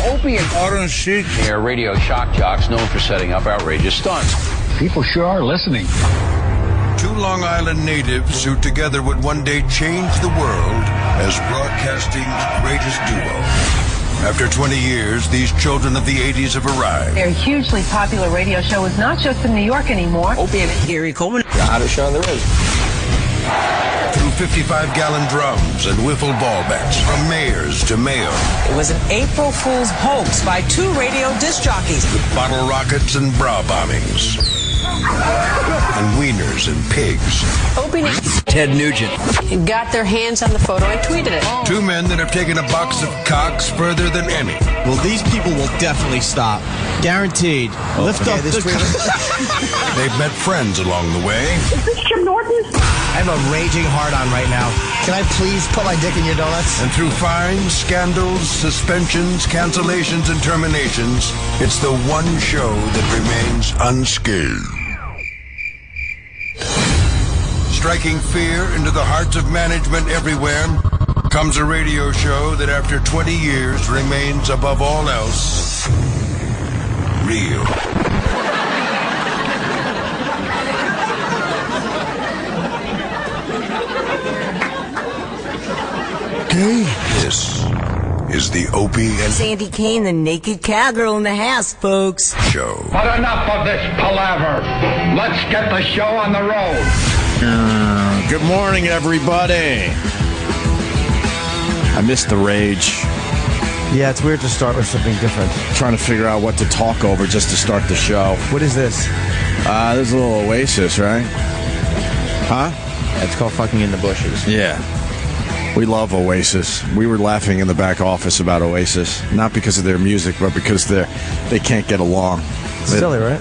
Opie and Norton chic. They are radio shock jocks known for setting up outrageous stunts. People sure are listening. Two Long Island natives who together would one day change the world as broadcasting's greatest duo. After 20 years, these children of the 80s have arrived. Their hugely popular radio show is not just in New York anymore. Opie and Gary Coleman. The hottest show on the road. Through 55-gallon drums and wiffle ball bats, from mayors to mayo. It was an April Fool's hoax by two radio disc jockeys. With bottle rockets and bra bombings. And wieners and pigs. Opie Ted Nugent got their hands on the photo and tweeted it. Two men that have taken a box of cocks further than any. Well, these people will definitely stop. Guaranteed. Lift up this trailer. They've met friends along the way. Is this Jim Norton? I have a raging hard-on right now. Can I please put my dick in your donuts? And through fines, scandals, suspensions, cancellations, and terminations, it's the one show that remains unscathed. Striking fear into the hearts of management everywhere comes a radio show that after 20 years remains above all else real. Okay. This is the Opie and Sandy Kane, the naked cowgirl in the house, folks. Show. But enough of this palaver. Let's get the show on the road. Good morning, everybody. I missed the rage. Yeah, it's weird to start with something different. Trying to figure out what to talk over just to start the show. What is this? There's a little Oasis, right? Huh? It's called Fucking in the Bushes. Yeah. We love Oasis. We were laughing in the back office about Oasis, not because of their music, but because they can't get along. Silly, right?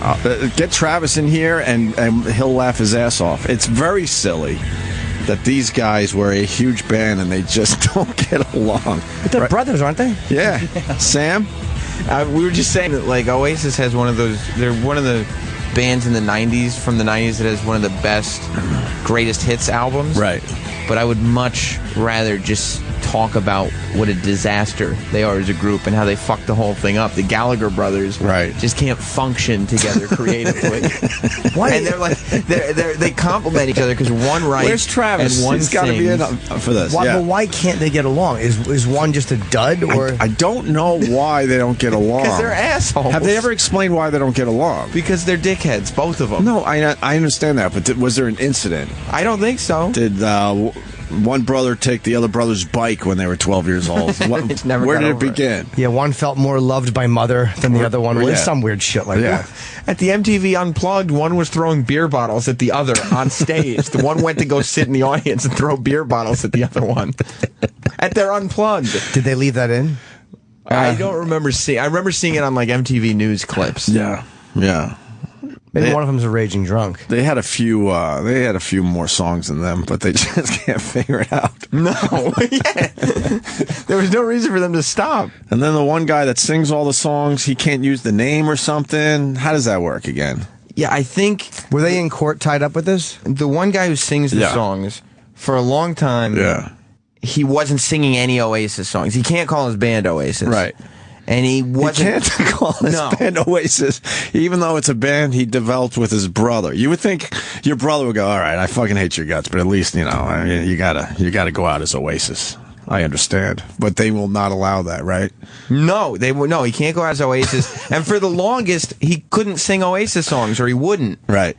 Get Travis in here, and he'll laugh his ass off. It's very silly that these guys were a huge band and they just don't get along. But they're brothers, aren't they? Yeah. Sam? We were just saying that, like, Oasis has one of those. They're one of the bands in the 90s, from the 90s, that has one of the best greatest hits albums. Right. But I would much rather just talk about what a disaster they are as a group and how they fucked the whole thing up. The Gallagher brothers just can't function together creatively. Why? And they're like they complement each other because one writes. Where's Travis? And one He's got to be in for this. Why, yeah. But why can't they get along? Is one just a dud? Or I don't know why they don't get along. Because they're assholes. Have they ever explained why they don't get along? Because they're dickheads, both of them. No, I understand that, but was there an incident? I don't think so. Did one brother take the other brother's bike when they were 12 years old? Where did it begin? Yeah, one felt more loved by mother than the other one. Yeah. Some weird shit like that. At the MTV Unplugged, one was throwing beer bottles at the other on stage. The one went to go sit in the audience and throw beer bottles at the other one. At their Unplugged. Did they leave that in? I don't remember seeing. I remember seeing it on like MTV News clips. Yeah. Maybe one of them's a raging drunk. They had a few. They had a few more songs than them, but they just can't figure it out. No, there was no reason for them to stop. And then the one guy that sings all the songs, he can't use the name or something. How does that work again? Yeah, I think Were they in court tied up with this? the one guy who sings the songs for a long time. Yeah. He wasn't singing any Oasis songs. He can't call his band Oasis. Right. And he wasn't. He can't call his band Oasis, even though it's a band he developed with his brother. You would think your brother would go, all right, I fucking hate your guts, but at least, you know, I mean, you gotta go out as Oasis. I understand. But they will not allow that, right? No, he can't go out as Oasis. And for the longest, he couldn't sing Oasis songs, or he wouldn't. Right.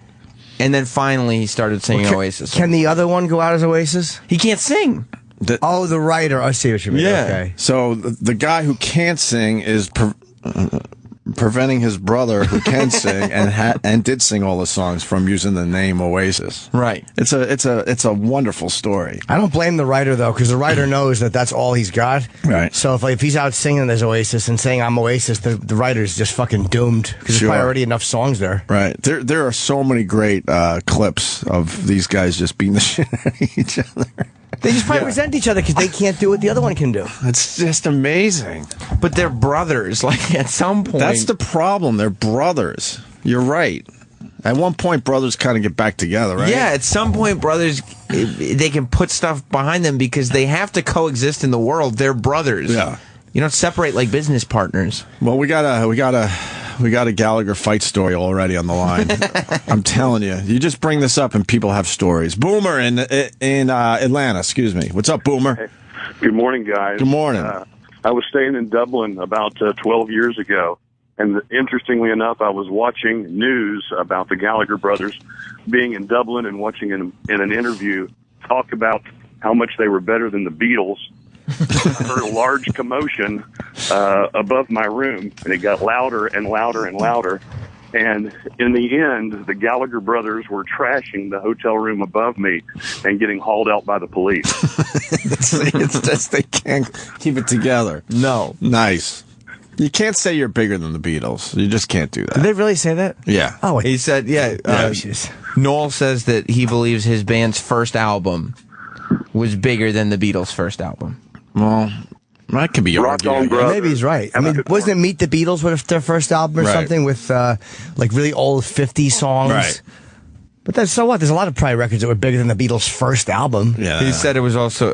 And then finally he started singing Oasis songs. Can the other one go out as Oasis? He can't sing. The writer. I see what you mean. Yeah. Okay. So the guy who can't sing is preventing his brother who can sing and did sing all the songs from using the name Oasis. Right. It's a wonderful story. I don't blame the writer though, because the writer knows that that's all he's got. Right. So if he's out singing as Oasis and saying I'm Oasis, the writer's just fucking doomed because there's probably already enough songs there. Right. There are so many great clips of these guys just beating the shit out of each other. They just probably resent each other because they can't do what the other one can do. It's just amazing. But they're brothers. Like, at some point... That's the problem. They're brothers. You're right. At one point, brothers kind of get back together, right? Yeah, at some point, brothers, they can put stuff behind them because they have to coexist in the world. They're brothers. Yeah. You don't separate like business partners. Well, we got a Gallagher fight story already on the line. I'm telling you. You just bring this up and people have stories. Boomer in Atlanta, excuse me. What's up, Boomer? Hey. Good morning, guys. Good morning. I was staying in Dublin about 12 years ago, and interestingly enough, I was watching news about the Gallagher brothers being in Dublin and watching in an interview talk about how much they were better than the Beatles. I heard a large commotion above my room, and it got louder and louder and louder. And in the end, the Gallagher brothers were trashing the hotel room above me and getting hauled out by the police. It's just they can't keep it together. No. Nice. You can't say you're bigger than the Beatles. You just can't do that. Did they really say that? Yeah. Oh, He said, Noel says that he believes his band's first album was bigger than the Beatles' first album. Well, that could be Rock on, argued. brother. maybe he's right. I mean, wasn't it Meet the Beatles with their first album or Right. something with like really old 50s songs? Right. But that's so what? There's a lot of probably records that were bigger than the Beatles' first album. Yeah. He said it was also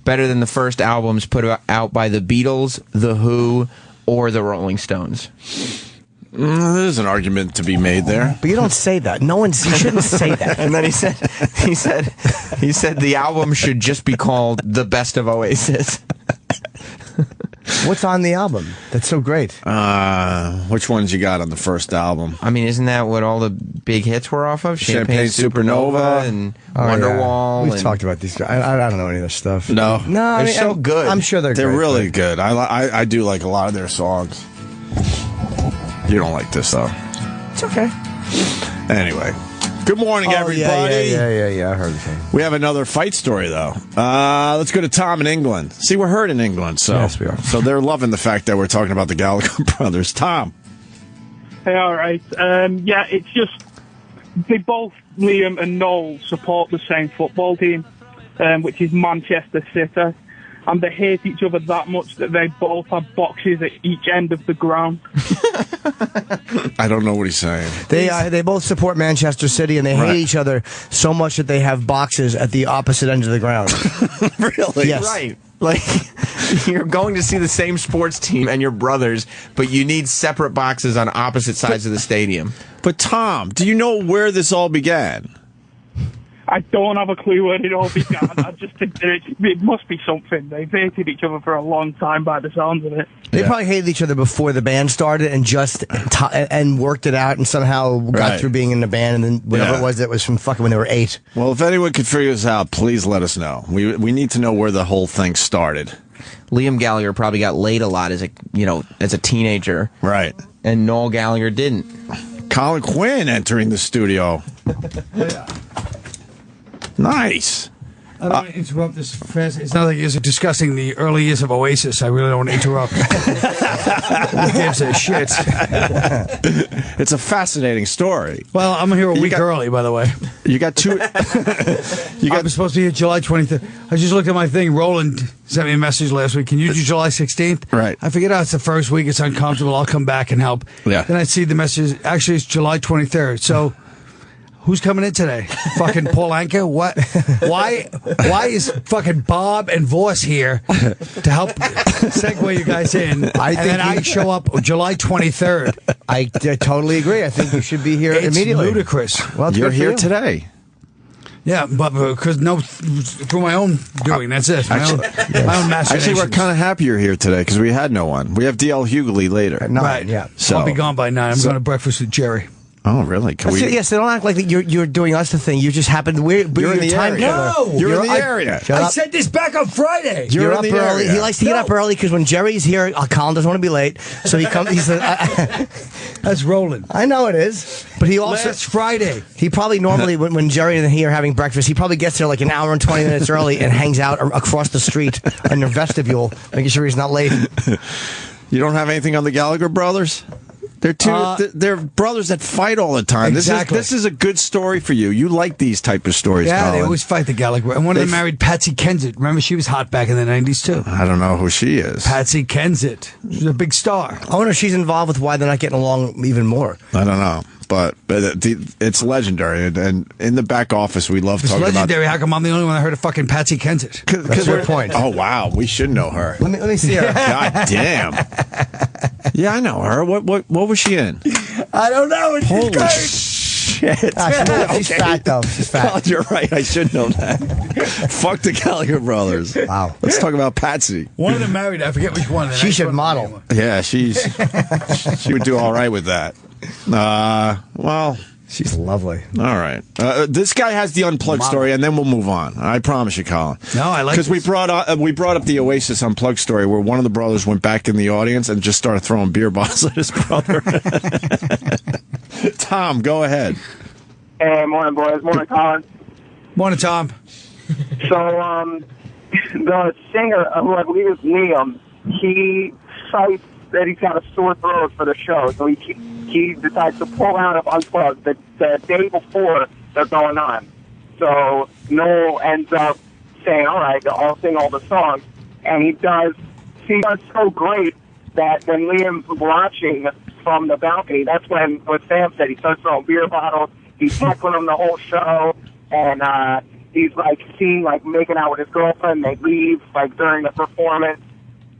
better than the first albums put out by the Beatles, The Who, or the Rolling Stones. There's an argument to be made there. But you don't say that. You shouldn't say that. And then he said the album should just be called The Best of Oasis. What's on the album? That's so great. Which ones you got on the first album? I mean, isn't that what all the big hits were off of? Champagne Supernova and Oh, Wonderwall. We've and talked about these guys. I don't know any of this stuff. No. I They're so good. I'm sure they're They're great, really but- good. I do like a lot of their songs. You don't like this, though. It's okay. Anyway. Good morning, everybody. Yeah. I heard the thing. We have another fight story, though. Let's go to Tom in England. See, we're heard in England, so Yes, we are. So they're loving the fact that we're talking about the Gallagher brothers. Tom. Hey, all right. Yeah, it's just they both, Liam and Noel, support the same football team, which is Manchester City. And they hate each other that much that they both have boxes at each end of the ground. I don't know what he's saying. They both support Manchester City, and they hate each other so much that they have boxes at the opposite ends of the ground. Really? Yes. Right. Like, you're going to see the same sports team and your brothers, but you need separate boxes on opposite sides of the stadium. But, Tom, do you know where this all began? I don't have a clue where it all began. I just think that it must be something. They've hated each other for a long time by the sounds of it. They probably hated each other before the band started and just and worked it out and somehow got through being in the band, and then whatever it was that was from fucking when they were 8. Well, if anyone could figure this out, please let us know. We need to know where the whole thing started. Liam Gallagher probably got laid a lot as a teenager. Right. And Noel Gallagher didn't. Colin Quinn entering the studio. Nice. I don't want to interrupt this fast. It's not like you're discussing the early years of Oasis. I really don't want to interrupt. Who gives a shit? It's a fascinating story. Well, I'm here a week early, by the way. You got two. I'm supposed to be here July 23rd. I just looked at my thing. Roland sent me a message last week. Can you do July 16th? Right. I figured out it's the first week. It's uncomfortable. I'll come back and help. Yeah. Then I see the message. Actually, it's July 23rd. So. Who's coming in today? Fucking Paul Anka? What? Why is fucking Bob and Voss here to help segue you guys in? I show up July 23rd. I totally agree. I think you should be here immediately. It's ludicrous. Well, you're here today. Yeah, but because for my own doing, that's it. My own machinations. Actually, we're kind of happy you're here today because we had no one. We have DL Hughley later. Right, yeah. So I'll be gone by 9. I'm going to breakfast with Jerry. Oh, really? Yes, they don't act like you're doing us the thing. You just happen to you're in the time area. No, you're in the area. I said this back on Friday. You're up early. He likes to get up early because when Jerry's here, Colin doesn't want to be late. So he comes. He says, "That's Roland." I know it is, but he also last Friday. He probably normally when Jerry and he are having breakfast, he probably gets there like an hour and 20 minutes early and hangs out across the street in the vestibule, making sure he's not late. You don't have anything on the Gallagher brothers? They're brothers that fight all the time. Exactly. This is a good story for you. You like these type of stories, Yeah, Colin. they always fight the Gallagher. And one of them married Patsy Kensit. Remember, she was hot back in the 90s, too. I don't know who she is. Patsy Kensit. She's a big star. I wonder if she's involved with why they're not getting along even more. I don't know. But it's legendary, and in the back office we love It's talking legendary. about. How come I'm the only one that heard of fucking Patsy Kensit? That's your point. Oh wow, we should know her. Let me see her. God damn. Yeah, I know her. What was she in? I don't know. It's Holy great. shit. She's fat though. She's fat. God, you're right. I should know that. Fuck the Gallagher brothers. Wow. Let's talk about Patsy. One of them married. I forget which one. She should model. Yeah, she would do all right with that. Well, she's lovely. All right. This guy has the Unplugged story, and then we'll move on. I promise you, Colin. No, I like because we brought up the Oasis Unplugged story where one of the brothers went back in the audience and just started throwing beer bottles at his brother. Tom, go ahead. Hey, morning, boys. Morning, Colin. Morning, Tom. So, the singer, who I believe is Liam, he cites that he's got a sore throat for the show, so he decides to pull out of Unplugged the day before they're going on. So Noel ends up saying, all right, I'll sing all the songs. And he does so great that when Liam's watching from the balcony, that's when what Sam said, he starts throwing beer bottles, he's heckling him the whole show, and he's like seen like making out with his girlfriend, they leave like during the performance.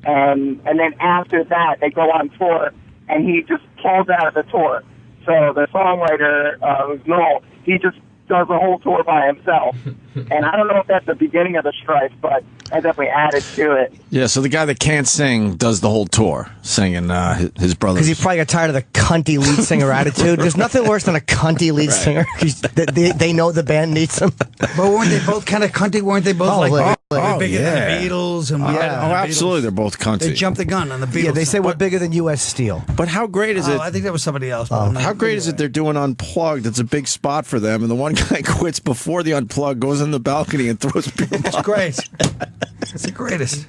And then after that, they go on tour, and he just pulls out of the tour. So the songwriter, who's Noel, he just does the whole tour by himself. And I don't know if that's the beginning of the strife, but I definitely added to it. Yeah, so the guy that can't sing does the whole tour, singing his brother. Because he probably got tired of the cunty lead singer attitude. There's nothing worse than a cunty lead singer. They know the band needs him. But weren't they both kind of cunty? Weren't they both bigger than the Beatles? And absolutely, they're both cunty. They jumped the gun on the Beatles. Yeah, they say we're bigger than U.S. Steel. But how great is it? I think that was somebody else. How great is it they're doing Unplugged? It's a big spot for them, and the one guy quits before the Unplugged, goes in the balcony and throws beer bottles. It's great. It's the greatest.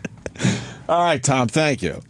All right, Tom, thank you.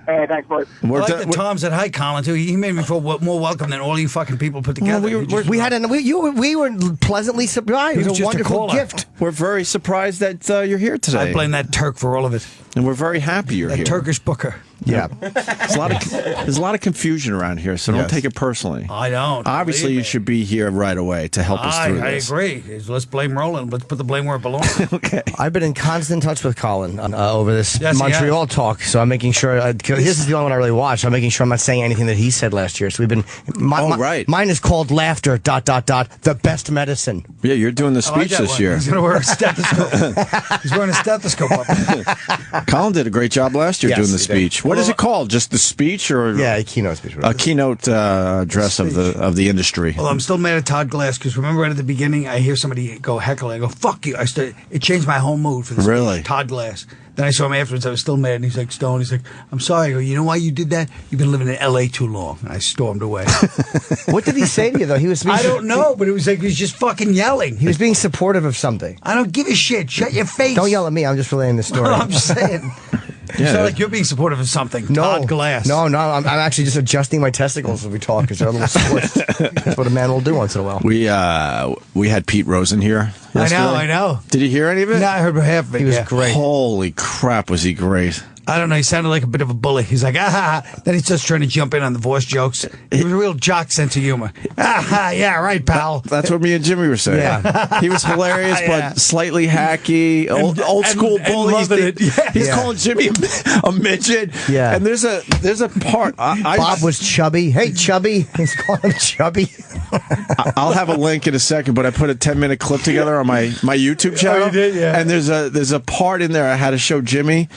Hey, thanks, boys. I like that Tom said hi, Colin, too. He made me feel more welcome than all you fucking people put together. We were pleasantly surprised. It was a wonderful gift. We're very surprised that you're here today. I blame that Turk for all of it. And we're very happy you're here. That Turkish booker. Yeah. There's a lot of confusion around here, so don't take it personally. I don't. Obviously, you should be here right away to help us through this. I agree. Let's blame Roland. Let's put the blame where it belongs. Okay. I've been in constant touch with Colin over this Montreal talk, so I'm making sure. This is the only one I really watched. I'm making sure I'm not saying anything that he said last year. So we've been. Mine is called laughter. ... The best medicine. Yeah, you're doing the speech this year. He's going to wear a stethoscope. He's wearing a stethoscope up. Colin did a great job last year doing the speech. What is it called? Just the speech, or a keynote speech? A keynote address of the industry. Well, I'm still mad at Todd Glass because remember right at the beginning, I hear somebody go heckle. I go fuck you. It changed my whole mood for this. Really, Todd Glass. Then I saw him afterwards. I was still mad, and he's like, Stone. He's like, I'm sorry. I go, you know why you did that? You've been living in L.A. too long. And I stormed away. What did he say to you though? I don't know, but it was like he was just fucking yelling. He was being supportive of something. I don't give a shit. Shut your face. Don't yell at me. I'm just relaying the story. I'm just saying. You sound like you're being supportive of something. No, Todd Glass. No, I'm actually just adjusting my testicles as we talk because they're a little squished. That's what a man will do once in a while. We had Pete Rosen here yesterday. I know. Did you hear any of it? No, I heard half of it. He was great. Holy crap, was he great. I don't know. He sounded like a bit of a bully. He's like, Then he starts trying to jump in on the voice jokes. He was a real jock sense of humor. Yeah, right, pal. That's what me and Jimmy were saying. Yeah. He was hilarious, but slightly hacky, old school bully. He's calling Jimmy a midget. Yeah. And there's a part. Bob was chubby. Hey, chubby. He's calling him chubby. I'll have a link in a second, but I put a 10-minute clip together on my YouTube channel. Oh, you did, yeah. And there's a part in there I had to show Jimmy.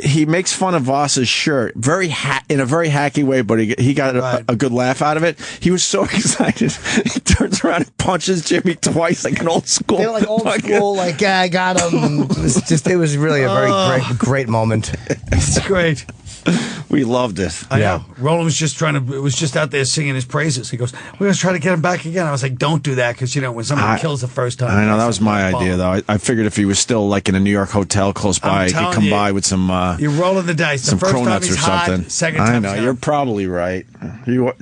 He makes fun of Voss's shirt in a very hacky way, but he got a good laugh out of it. He was so excited. He turns around and punches Jimmy twice like an old school. They were like old school, like, yeah, I got him. It was really a very great moment. It's great. We loved it. I know. Roland was just out there singing his praises. He goes, we're going to try to get him back again. I was like, don't do that because, when somebody kills the first time. I know, that was my idea, though. I figured if he was still, like, in a New York hotel close by, he could come by with some... You're rolling the dice. Some the first cronuts time he's or something. Hot, second time I know, you're probably right. You are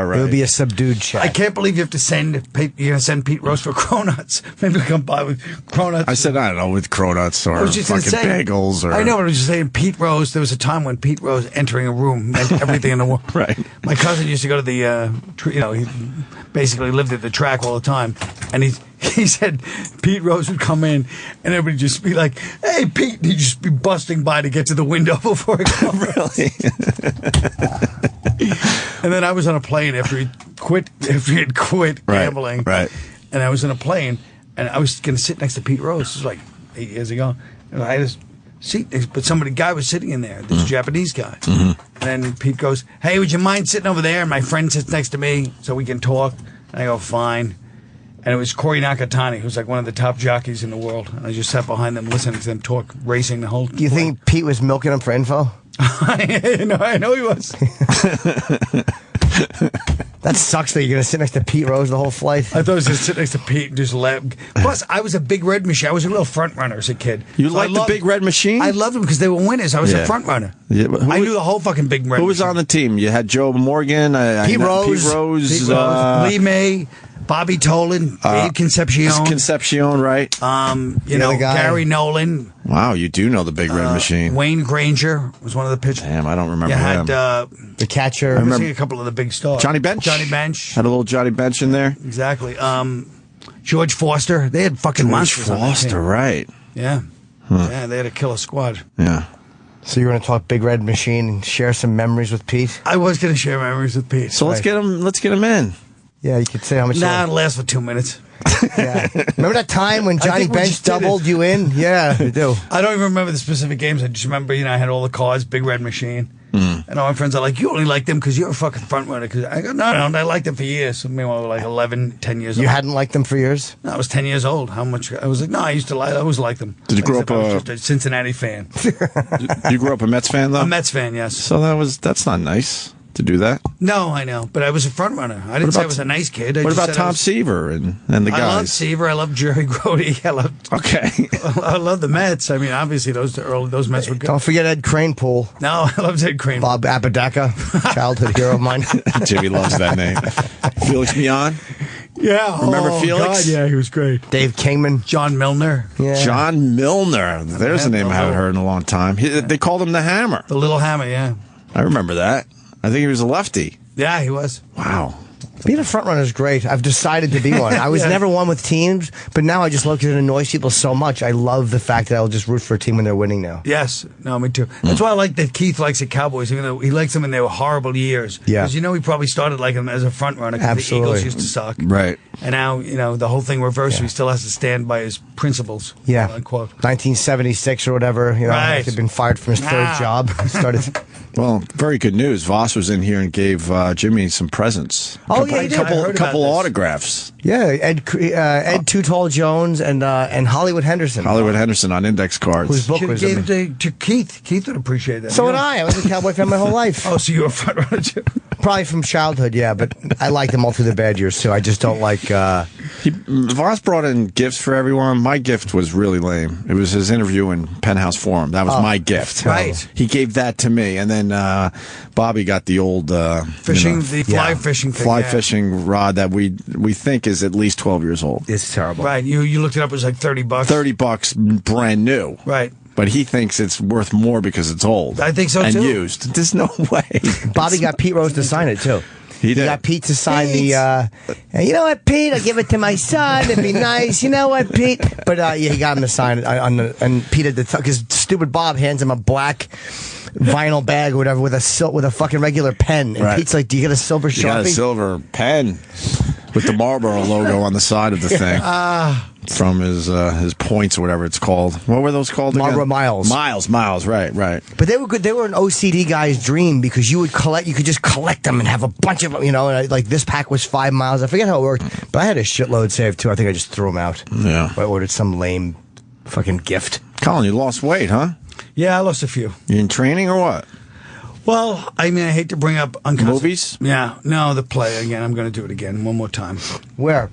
right. It would be a subdued chat. I can't believe you have to send Pete Rose for cronuts. Maybe he'll come by with cronuts. I said, I don't know, with cronuts or fucking bagels. Or... I know, but I was just saying Pete Rose. There was a time when Pete Rose because entering a room meant everything in the world. Right. My cousin used to go to the, he basically lived at the track all the time, and he said Pete Rose would come in, and everybody just be like, "Hey, Pete!" And he'd just be busting by to get to the window before it comes. Really? And then I was on a plane after he had quit gambling. Right. And I was in a plane, and I was going to sit next to Pete Rose. This was like 8 years ago. And I had a seat, but guy was sitting in there, this Japanese guy. And then Pete goes, "Hey, would you mind sitting over there? And my friend sits next to me so we can talk." And I go, "Fine." And it was Corey Nakatani, who's like one of the top jockeys in the world. And I just sat behind them listening to them talk racing the whole Do you think Pete was milking him for info? I know he was. That sucks that you're going to sit next to Pete Rose the whole flight. I thought I was going to sit next to Pete and just laugh. Plus, I was a big red machine. I was a real front runner as a kid. You liked the Big Red Machine? I loved them because they were winners. I was a front runner. Yeah, I knew the whole fucking Big Red Who was Machine. on the team? You had Joe Morgan, Pete Rose, Lee May, Bobby Tolan, Dave Concepcion, right? Gary Nolan. Wow, you do know the Big Red Machine. Wayne Granger was one of the pitchers. Damn, I don't remember You had the catcher. I remember a couple of the big stars. Johnny Bench. Had a little Johnny Bench in there. Exactly. George Foster. They had fucking monsters. George Foster, right? Yeah. Huh. Yeah, they had a killer squad. Yeah. So you're going to talk Big Red Machine and share some memories with Pete? I was going to share memories with Pete. So let's get him in. Yeah, you could say how much. Nah, it'll last for 2 minutes. Yeah. Remember that time when Johnny Bench doubled you in? Yeah, I do. I don't even remember the specific games. I just remember, I had all the cards, Big Red Machine. And all my friends are like, "You only like them because you're a fucking front runner." Because I go, no, I liked them for years. So meanwhile, we were like 11, 10 years old. You hadn't liked them for years? No, I was 10 years old. How much? I was like, no, I always liked them. Did you grow up I was just a Cincinnati fan. You grew up a Mets fan, though? A Mets fan, yes. So that's not nice to do that. No, I know. But I was a front runner. I didn't say I was a nice kid. What about Tom Seaver and the guys? I love Seaver. I love Jerry Grody. I love the Mets. I mean, obviously, those Mets were good. Don't forget Ed Kranepool. No, I love Ed Kranepool. Bob Apodaca, childhood hero of mine. Jimmy loves that name. Felix Mion. Yeah. Remember Felix? God, yeah, he was great. Dave Kingman. John Milner. Yeah. John Milner. There's a name I haven't heard in a long time. They called him the Hammer. The Little Hammer, yeah. I remember that. I think he was a lefty. Yeah, he was. Wow. Being a front runner is great. I've decided to be one. I was never one with teams, but now I just look at it annoys people so much. I love the fact that I'll just root for a team when they're winning now. Yes. No, me too. That's why I like that Keith likes the Cowboys, even though he likes them in their horrible years. Yeah. Because he probably started liking them as a front runner because the Eagles used to suck. Right. And now, the whole thing reversed. He still has to stand by his principles. Yeah. Unquote. 1976 or whatever. Right. He'd been fired from his third job. Started. Well, very good news. Voss was in here and gave Jimmy some presents. Oh, yeah, he did. A couple autographs. Yeah, Ed Too Tall Jones and Hollywood Henderson. Hollywood Henderson on index cards. Whose book was gave it to Keith. Keith would appreciate that. So would I. I was a Cowboy fan my whole life. Oh, so you were a front runner too? Probably from childhood, yeah, but I liked them all through the bad years too. I just don't like. Voss brought in gifts for everyone. My gift was really lame. It was his interview in Penthouse Forum. That was my gift. Right. He gave that to me, and then Bobby got the old fishing, the fly fishing thing. Fishing rod that we think is at least 12 years old. It's terrible. Right. You looked it up. It was like $30. $30, brand new. Right. But he thinks it's worth more because it's old. I think so, and too. And used. There's no way. Bobby got Pete Rose to sign it, too. He did. He got Pete to sign the, you know what, Pete, I'll give it to my son. It'd be nice. You know what, Pete? But, he got him to sign it. And Pete had to, because stupid Bob hands him a black vinyl bag or whatever with a fucking regular pen. And Pete's like, do you get a silver Sharpie? You got a silver pen with the Marlboro logo on the side of the thing. From his points or whatever it's called. What were those called again? Marlboro Miles. Miles, right. But they were good. They were an OCD guy's dream because you could just collect them and have a bunch of them, and like this pack was 5 miles. I forget how it worked, but I had a shitload saved too. I think I just threw them out. Yeah. I ordered some lame fucking gift. Colin, you lost weight, huh? Yeah, I lost a few. You in training or what? Well, I mean, I hate to bring up movies. Yeah, no, the play again. I'm going to do it again one more time. Where?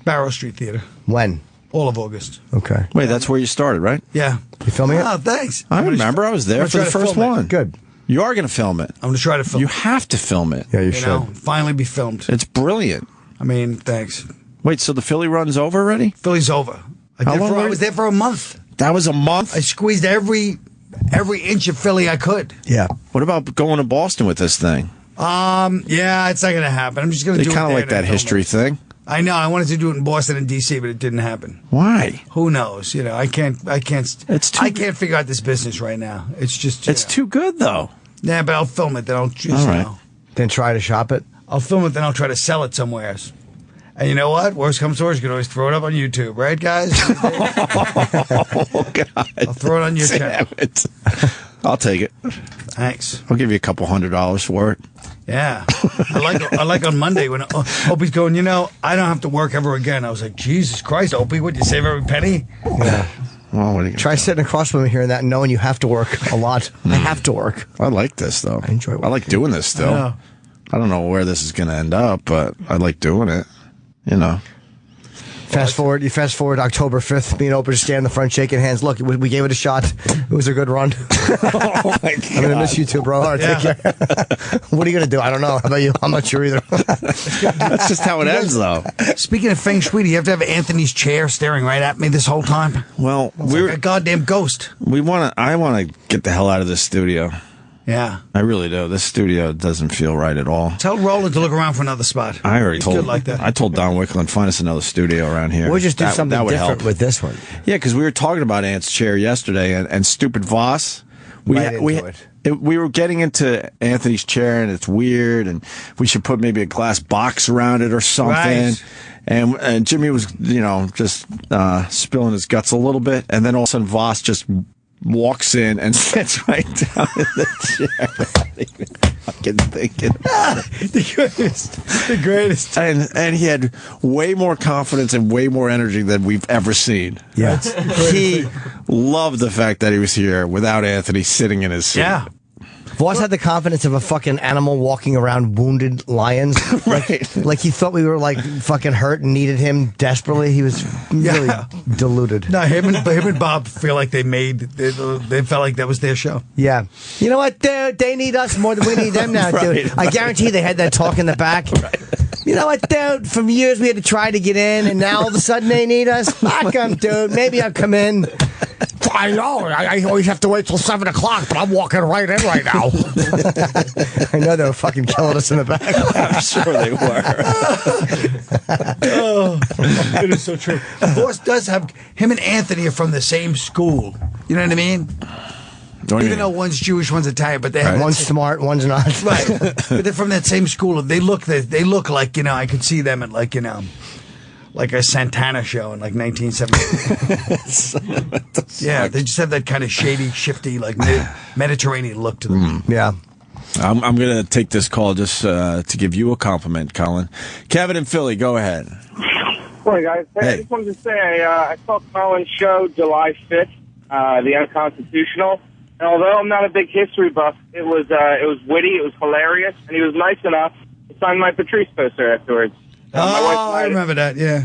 Barrow Street Theater. When? All of August. Okay. Wait, that's where you started, right? Yeah. You filming it? Oh, thanks. I remember. I was there for the first one. Good. You are going to film it. I'm going to try to film it. You have to film it. Yeah, you should. Finally be filmed. It's brilliant. I mean, thanks. Wait, so the Philly run's over already? Philly's over. I was there for a month. That was a month? I squeezed every every inch of Philly I could. Yeah. What about going to Boston with this thing? Yeah, it's not going to happen. I'm just going to do it. They kind of like that history thing. I know. I wanted to do it in Boston and D.C., but it didn't happen. Why? Who knows? I can't figure out this business right now. It's just it's too good though. Yeah, but I'll film it. Then I'll just all right. Then try to shop it. I'll film it. Then I'll try to sell it somewhere else. And you know what? Worst comes to worst, you can always throw it up on YouTube, right, guys? Oh God! I'll throw it on your channel. I'll take it. Thanks. I'll give you a couple $100 for it. Yeah, I like on Monday when Opie's going, I don't have to work ever again. I was like, Jesus Christ, Opie, would you save every penny? Yeah. Well, what are you Try sitting across from me here and that, knowing you have to work a lot. I have to work. I like this though. I enjoy. I like doing this still. I don't know where this is going to end up, but I like doing it. Fast forward October 5th, me and Opie just stand in the front shaking hands. Look, we gave it a shot. It was a good run. Oh my God. I'm going to miss you too, bro. All right, take care. What are you going to do? I don't know. How about you? I'm not sure either. That's just how it ends, though. Speaking of feng shui, do you have to have Anthony's chair staring right at me this whole time? Well, we're like a goddamn ghost. I want to get the hell out of this studio. Yeah. I really do. This studio doesn't feel right at all. Tell Roland to look around for another spot. I already He's told good like that. I told Don Wickland, find us another studio around here. We'll just do something that would different help. with this one. Yeah, because we were talking about Ant's chair yesterday and stupid Voss. We were getting into Anthony's chair and it's weird and we should put maybe a glass box around it or something. Right. And Jimmy was, just spilling his guts a little bit, and then all of a sudden Voss just walks in and sits right down in the chair. Not even fucking thinking. The greatest. And he had way more confidence and way more energy than we've ever seen. Yeah. He loved the fact that he was here without Anthony sitting in his seat. Yeah. Voss had the confidence of a fucking animal walking around wounded lions. Like he thought we were like fucking hurt and needed him desperately. He was really deluded. No, him and Bob feel like they felt like that was their show. Yeah. You know what? They need us more than we need them now, dude. I guarantee they had that talk in the back. You know what, dude? For years we had to try to get in, and now all of a sudden they need us. Fuck them, dude. Maybe I'll come in. I know. I always have to wait till 7 o'clock, but I'm walking right in right now. I know they were fucking killing us in the back. I'm sure they were. It is so true. Voss does have him and Anthony are from the same school. You know what I mean? Even though one's Jewish, one's Italian, but they one's smart, one's not. Right, but they're from that same school. They look like I could see them at like a Santana show in like 1970. Yeah, they just have that kind of shady, shifty, like Mediterranean look to them. Yeah. I'm going to take this call just to give you a compliment, Colin. Kevin in Philly, go ahead. Morning, guys. Hey, I just wanted to say I saw Colin's show July 5th, The Unconstitutional. And although I'm not a big history buff, it was witty, it was hilarious, and he was nice enough to sign my Patrice poster afterwards. I remember that. Yeah,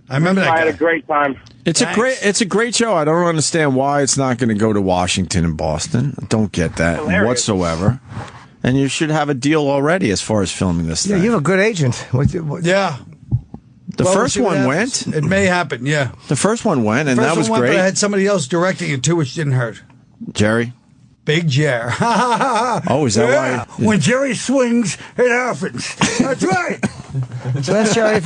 I remember that. I had a great time. It's a great show. I don't understand why it's not going to go to Washington and Boston. I don't get that whatsoever. And you should have a deal already as far as filming this thing. Yeah, you have a good agent. Yeah. The first one went. It may happen, yeah. The first one went, and that was great. But I had somebody else directing it too, which didn't hurt. Jerry? Big Jer. Oh, is that why? When Jerry swings, it happens. That's right. So that's Jerry.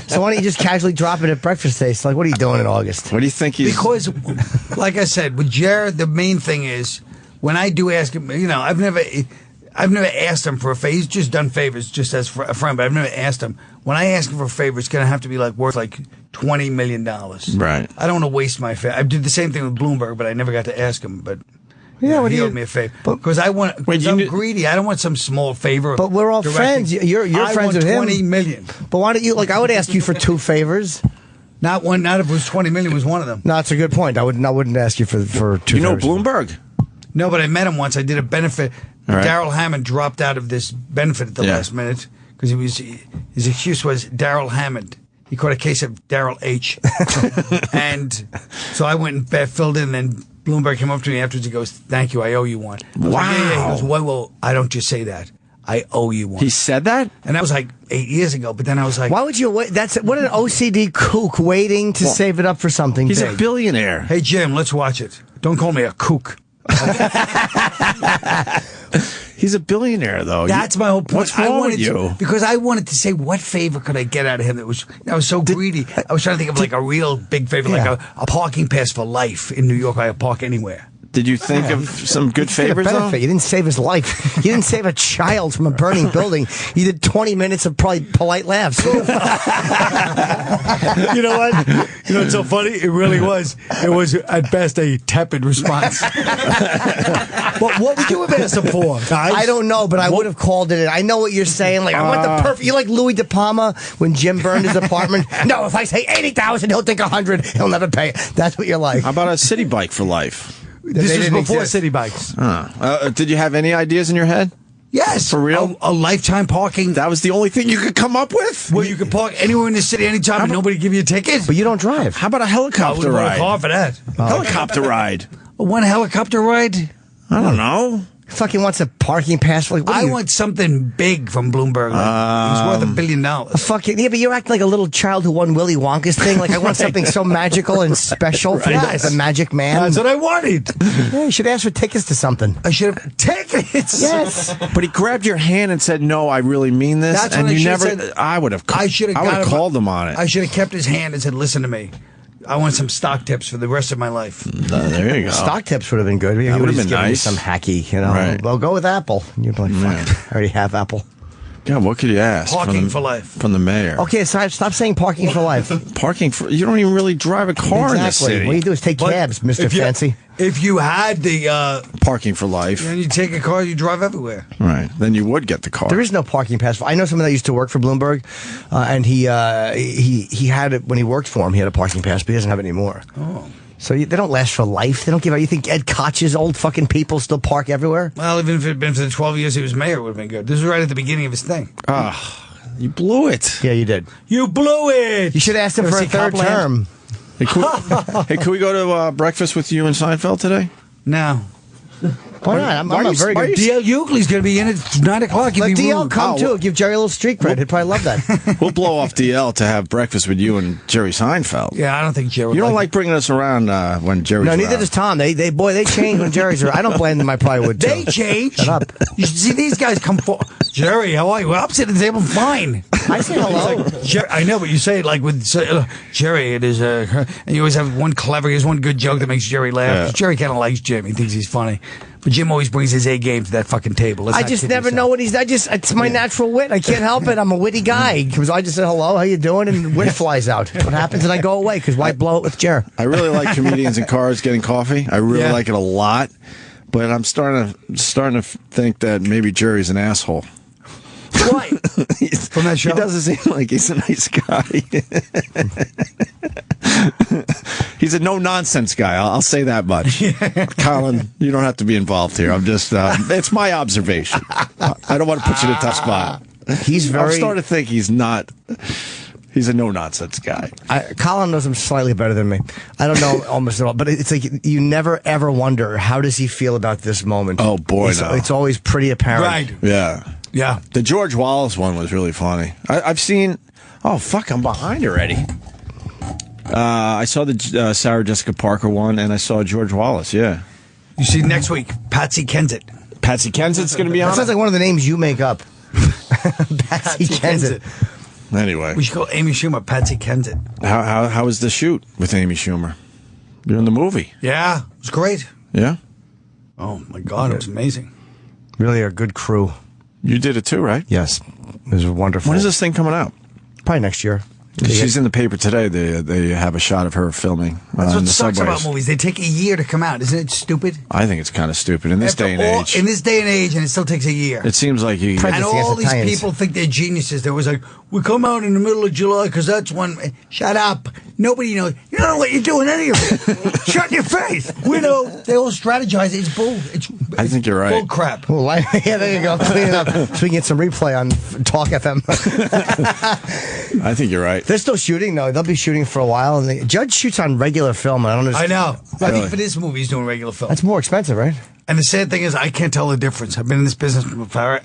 So why don't you just casually drop it at breakfast taste? Like, what are you doing in August? What do you think he's... Because, like I said, with Jer, the main thing is, when I do ask him, I've never asked him for a favor. He's just done favors just as a friend, but I've never asked him. When I ask him for a favor, it's going to have to be like worth like $20 million. Right. I don't want to waste my favor. I did the same thing with Bloomberg, but I never got to ask him. But yeah, he owed me a favor because I'm greedy. I don't want some small favor. But we're all friends. You're friends with him. $20 million. But why don't you? Like, I would ask you for 2 favors. Not one. Not if it was $20 million. Was one of them. No, that's a good point. I wouldn't ask you for 2. You know Bloomberg? No, but I met him once. I did a benefit. Right. Daryl Hammond dropped out of this benefit at the last minute because his excuse was Daryl Hammond. He caught a case of Daryl H. And so I went and filled in. And then Bloomberg came up to me afterwards. He goes, "Thank you. I owe you one." Wow. Like, yeah. He goes, "Well, I don't just say that. I owe you one." He said that? And that was like 8 years ago. But then I was like, why would you wait? What an OCD kook waiting to save it up for something He's big. a billionaire. Hey, Jim, let's watch it. Don't call me a kook. He's a billionaire, though. That's my whole point. What's wrong with you? Because I wanted to say, what favor could I get out of him that was so greedy? I was trying to think of like a real big favor, like a parking pass for life in New York. I could park anywhere. Did you think of some good favors, though? You didn't save his life. You didn't save a child from a burning building. You did 20 minutes of probably polite laughs. You know what? You know what's so funny? It really was. It was, at best, a tepid response. But what would you have asked him for, guys? I don't know, but I would have called it. I know what you're saying. Like, I want the perfect. You like Louis De Palma when Jim burned his apartment? No, if I say 80,000, he'll think 100. He'll never pay it. That's what you're like. How about a city bike for life? This was before city bikes. Did you have any ideas in your head? Yes. For real? A lifetime parking. That was the only thing you could come up with? Well, you could park anywhere in the city anytime and nobody give you a ticket. But you don't drive. How about a helicopter ride? I car for that. Helicopter ride. One helicopter ride? I don't know. Fucking wants a parking pass. Like, I want something big from Bloomberg. Like, it's worth $1 billion. Yeah, but you're acting like a little child who won Willy Wonka's thing. Like, I want something so magical and special for the magic man. That's what I wanted. Yeah, you should ask for tickets to something. I should have tickets. Yes. But he grabbed your hand and said, "No, I really mean this." That's and what you I never. said. I would have called him on it. I should have kept his hand and said, "Listen to me. I want some stock tips for the rest of my life." There you go. Stock tips would have been good. That would have been nice. Some hacky, you know. Right. Well, go with Apple. You'd be like, fuck, I already have Apple. Yeah, what could you ask? Parking for life. From the mayor. Okay, so stop saying parking for life. Parking for... You don't even really drive a car in the city. What you do is take cabs, Mr. Fancy. If you had the... parking for life. Then you take a car, you drive everywhere. Right. Then you would get the car. There is no parking pass. I know someone that used to work for Bloomberg, and he had it when he worked for him. He had a parking pass, but he doesn't have it anymore. Oh. So they don't last for life. They don't give out. You think Ed Koch's old fucking people still park everywhere? Well, even if it had been for the 12 years he was mayor, it would have been good. This was right at the beginning of his thing. You blew it. Yeah, you did. You blew it. You should ask him for a third term. Hey, can we go to breakfast with you and Seinfeld today? No. Why not? I'm a very good... DL Euclid's going to be in at 9 o'clock. Let DL come, too. Give Jerry a little street cred. He'd probably love that. We'll blow off DL to have breakfast with you and Jerry Seinfeld. Yeah, I don't think Jerry would. You don't like bringing us around when Jerry's around. No, neither does Tom. They change when Jerry's around. I don't blame them. I probably would, too. They change. Shut up. You should see these guys come for... Jerry, how are you? Well, I'm sitting at the table fine. I say hello. I know, but you say it like with Jerry, it is and you always have one clever, here's one good joke that makes Jerry laugh. Yeah. Jerry kind of likes Jim. He thinks he's funny. But Jim always brings his A game to that fucking table. I just never know what he's... it's my natural wit. I can't help it. I'm a witty guy. Because I just say hello, how you doing? And wit flies out. What happens? And I go away because why blow it with Jer? I really like comedians in cars getting coffee. I really like it a lot. But I'm starting to think that maybe Jerry's an asshole. Why? From that show? He doesn't seem like he's a nice guy. He's a no-nonsense guy. I'll say that much. Colin, you don't have to be involved here. I'm just... it's my observation. I don't want to put you in a tough spot. I'm starting to think he's not... He's a no-nonsense guy. Colin knows him slightly better than me. I don't know almost at all. But it's like you never, ever wonder, how does he feel about this moment? Oh, boy, It's always pretty apparent. Right. Yeah. Yeah. The George Wallace one was really funny. I've seen... Oh, fuck, I'm behind already. I saw the Sarah Jessica Parker one, and I saw George Wallace, yeah. You see next week, Patsy Kensit. Patsy Kensit's going to be on? That sounds like one of the names you make up. Patsy Kensit. Anyway. We should call Amy Schumer Patsy Kensit. How was the shoot with Amy Schumer? You're in the movie. Yeah, it was great. Yeah? Oh, my God, it was amazing. Really a good crew. You did it too, right? Yes. It was wonderful. When is this thing coming out? Probably next year. She's in the paper today. They have a shot of her filming. That's what the sucks subways. about movies. They take a year to come out. Isn't it stupid? I think it's kind of stupid in this day and age. In this day and age, and it still takes a year. It seems like you... And all these people think they're geniuses. They're always like, we come out in the middle of July because that's when... Shut up. Nobody knows. You don't know what you're doing, any of it. Shut your face. We know. They all strategize. It's bull. I think you're right. Bull crap. Well, yeah, there you go. Clean it up so we can get some replay on Talk FM. I think you're right. They're still shooting, though. They'll be shooting for a while. And the Judge shoots on regular film. I don't know. I know. I think for this movie, he's doing regular film. That's more expensive, right? And the sad thing is, I can't tell the difference. I've been in this business before.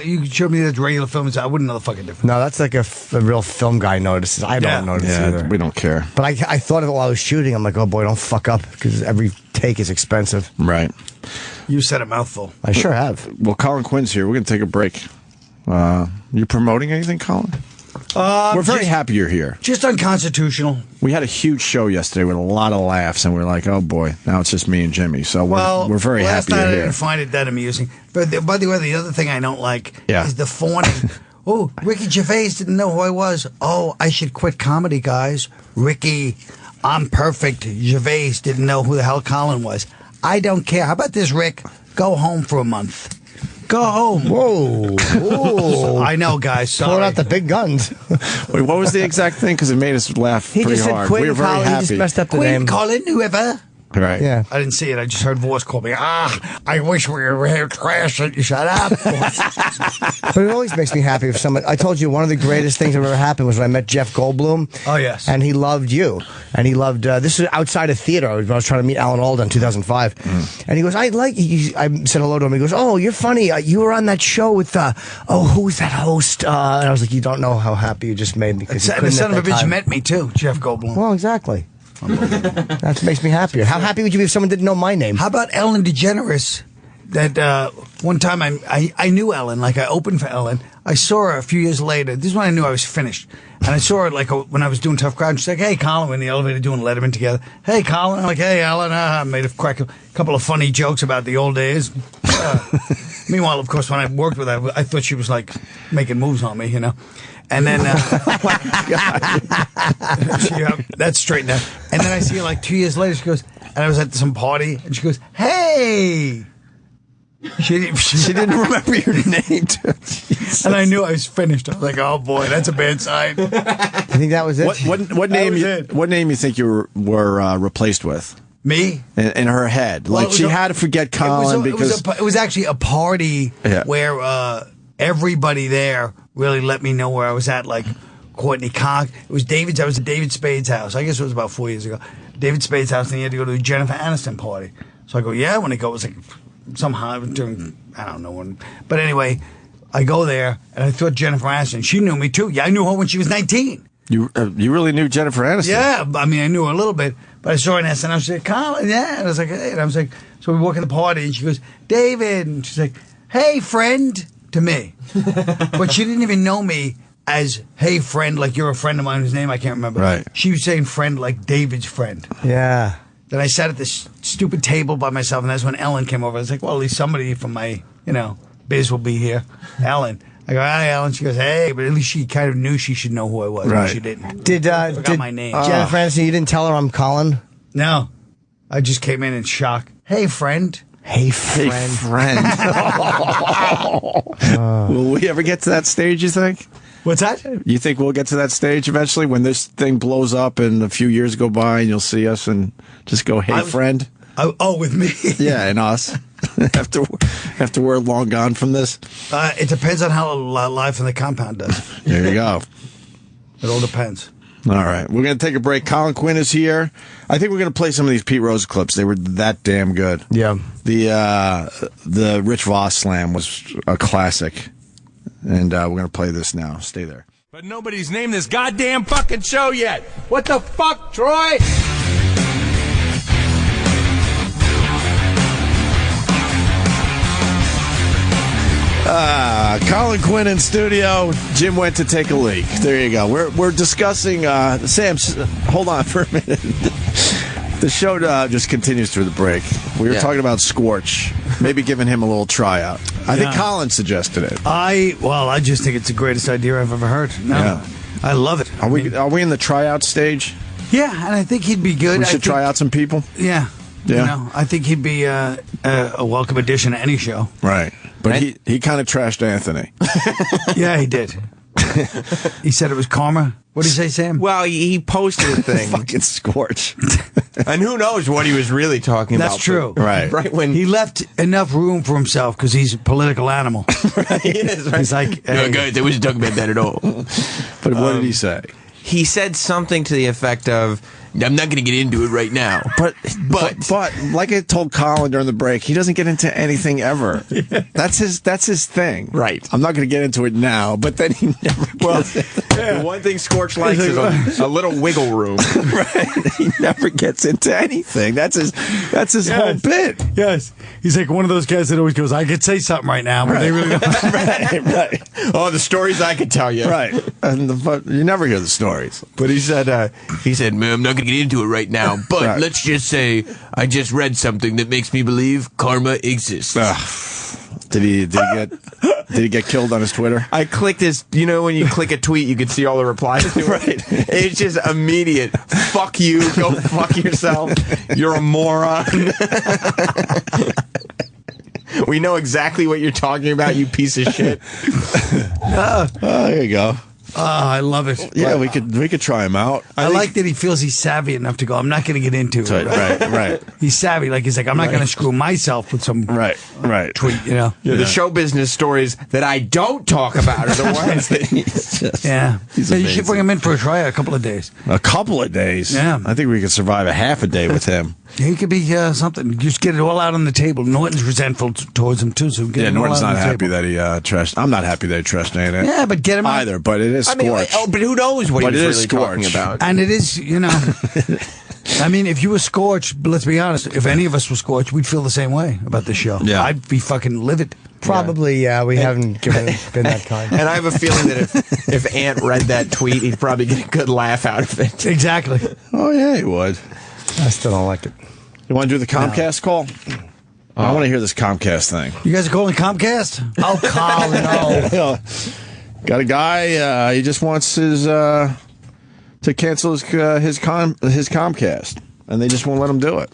You showed me the regular films, I wouldn't know the fucking difference. No, that's like a real film guy notices. I don't notice either. We don't care. But I thought of it while I was shooting. I'm like, oh boy, don't fuck up, because every take is expensive. Right. You said a mouthful. I sure have. Well, Colin Quinn's here. We're going to take a break. You promoting anything, Colin? We're very happy you're here. Just unconstitutional. We had a huge show yesterday with a lot of laughs, and we're like, oh boy, now it's just me and Jimmy. So we're very happy you're last night I here. didn't find it that amusing. But by the way, the other thing I don't like is the fawning. Oh, Ricky Gervais didn't know who I was. Oh, I should quit comedy, guys. Ricky, I'm perfect. Gervais didn't know who the hell Colin was. I don't care. How about this, Rick? Go home for a month. Go home. Whoa. I know, guys. Sorry. Pulling out the big guns. Wait, what was the exact thing? Because it made us laugh He pretty just said hard. Quinn, We were very Colin. happy. He just messed up the Quinn, name. Colin, whoever. Right. Yeah. I didn't see it. I just heard voice call me. I wish we were here crashing. Shut up. But it always makes me happy if someone. I told you one of the greatest things that ever happened was when I met Jeff Goldblum. Oh, yes. And he loved you. And he loved. This is outside of theater. I was trying to meet Alan Alda in 2005. And he goes, I said hello to him. He goes, oh, you're funny. You were on that show with. Who's that host? And I was like, you don't know how happy you just made me. Because the son of a bitch met me too, Jeff Goldblum. Well, exactly. That makes me happier. How happy would you be if someone didn't know my name? How about Ellen DeGeneres? That one time I knew Ellen, like I opened for Ellen. I saw her a few years later. This is when I knew I was finished. And I saw her like when I was doing Tough Crowd. She's like, hey, Colin, we're in the elevator doing Letterman together. Hey, Colin. I'm like, hey, Ellen. I made a couple of funny jokes about the old days. Meanwhile, of course, when I worked with her, I thought she was like making moves on me, you know. And then that's straightened out. And then I see her like 2 years later. She goes, and I was at some party, and she goes, "Hey." She didn't remember your name. And I knew I was finished. I was like, "Oh boy, that's a bad sign." You think that was it? What name? What name you think you were replaced with? Me? In her head, Well, like she had to forget Colin because it was actually a party where everybody there really let me know where I was at, like Courtney Cox. It was David's. I was at David Spade's house. I guess it was about 4 years ago. David Spade's house, and he had to go to a Jennifer Aniston party. So I go, yeah. When I go, it was like somehow during, I don't know when. But anyway, I go there, and I thought Jennifer Aniston. She knew me too. Yeah, I knew her when she was 19. you really knew Jennifer Aniston. Yeah, I mean, I knew her a little bit. But I saw her in SNL. She said, Colin, yeah. And I was like, hey. And I was like, so we walk in the party, and she goes, David. And she's like, hey, friend, to me. But she didn't even know me as, hey, friend, like you're a friend of mine whose name I can't remember. Right. She was saying friend like David's friend. Yeah. Then I sat at this stupid table by myself, and that's when Ellen came over. I was like, well, at least somebody from my, biz will be here. Ellen. I go, hi, Ellen. She goes, hey, but at least she kind of knew she should know who I was. Right. But she didn't. Did my name. Jennifer Aniston, you didn't tell her I'm Colin? No. I just came in shock. Hey, friend. Hey, friend. Hey, friend. Will we ever get to that stage, you think? What's that? You think we'll get to that stage eventually when this thing blows up and a few years go by and you'll see us and just go, hey, friend? With me? Yeah, and us. after we're long gone from this? It depends on how Live from the Compound does. There you go. It all depends. All right. We're going to take a break. Colin Quinn is here. I think we're going to play some of these Pete Rose clips. They were that damn good. Yeah. The Rich Voss slam was a classic. And we're going to play this now. Stay there. But nobody's named this goddamn fucking show yet. What the fuck, Troy? Colin Quinn in studio. Jim went to take a leak. There you go. We're discussing. Sam, hold on for a minute. The show just continues through the break. We were talking about Scorch, maybe giving him a little tryout. I think Colin suggested it. I just think it's the greatest idea I've ever heard. No, yeah. I love it. Are we in the tryout stage? Yeah, and I think he'd be good. We should try out some people. Yeah. Yeah. I think he'd be a welcome addition to any show. Right. But he kind of trashed Anthony. Yeah, he did. He said it was karma. What did he say, Sam? Well, he posted a thing. Fucking Scorch. And who knows what he was really talking about. That's true. Right when he left enough room for himself because he's a political animal. Right, he is, right? He's like, hey. No, guys, they wasn't talking about that at all. But what did he say? He said something to the effect of, I'm not going to get into it right now. But like I told Colin during the break, he doesn't get into anything ever. That's his thing. Right. I'm not going to get into it now, but then he never gets The one thing Scorch likes is a little wiggle room. Right. He never gets into anything. That's his whole bit. Yes. He's like one of those guys that always goes, I could say something right now, but they really don't. right. Oh, the stories I could tell you. Right. And you never hear the stories. But he said, "Man, I'm not going to get into it right now, but let's just say I just read something that makes me believe karma exists." Did he get killed on his Twitter? I clicked his. You know, when you click a tweet, you can see all the replies to it. Right. It's just immediate. Fuck you. Go fuck yourself. You're a moron. We know exactly what you're talking about, you piece of shit. There you go. Oh, I love it. Yeah, we could try him out. I like that he feels he's savvy enough to go, I'm not going to get into it. Right. He's savvy. Like, he's like, I'm not going to screw myself with some tweet, you know? Yeah, the show business stories that I don't talk about are the ones that You should bring him in for a try a couple of days. A couple of days? Yeah. I think we could survive a half a day with him. He could be something. Just get it all out on the table. Norton's resentful towards him, too. So get it Norton's all out not on the happy table. that he trashed. I'm not happy that he trashed anything. Yeah, but get him out. Either, but it is Scorch. but who knows what But he's it really is talking Scorch. about. And it is, you know. I mean, if you were Scorch, let's be honest, if any of us were Scorch, we'd feel the same way about this show. Yeah. I'd be fucking livid. Probably, we haven't been that kind. And I have a feeling that if Ant read that tweet, he'd probably get a good laugh out of it. Exactly. Oh, yeah, he would. I still don't like it. You want to do the Comcast call? I want to hear this Comcast thing. You guys are calling Comcast? Oh, Colin, no. Got a guy, he just wants his to cancel his Comcast, and they just won't let him do it.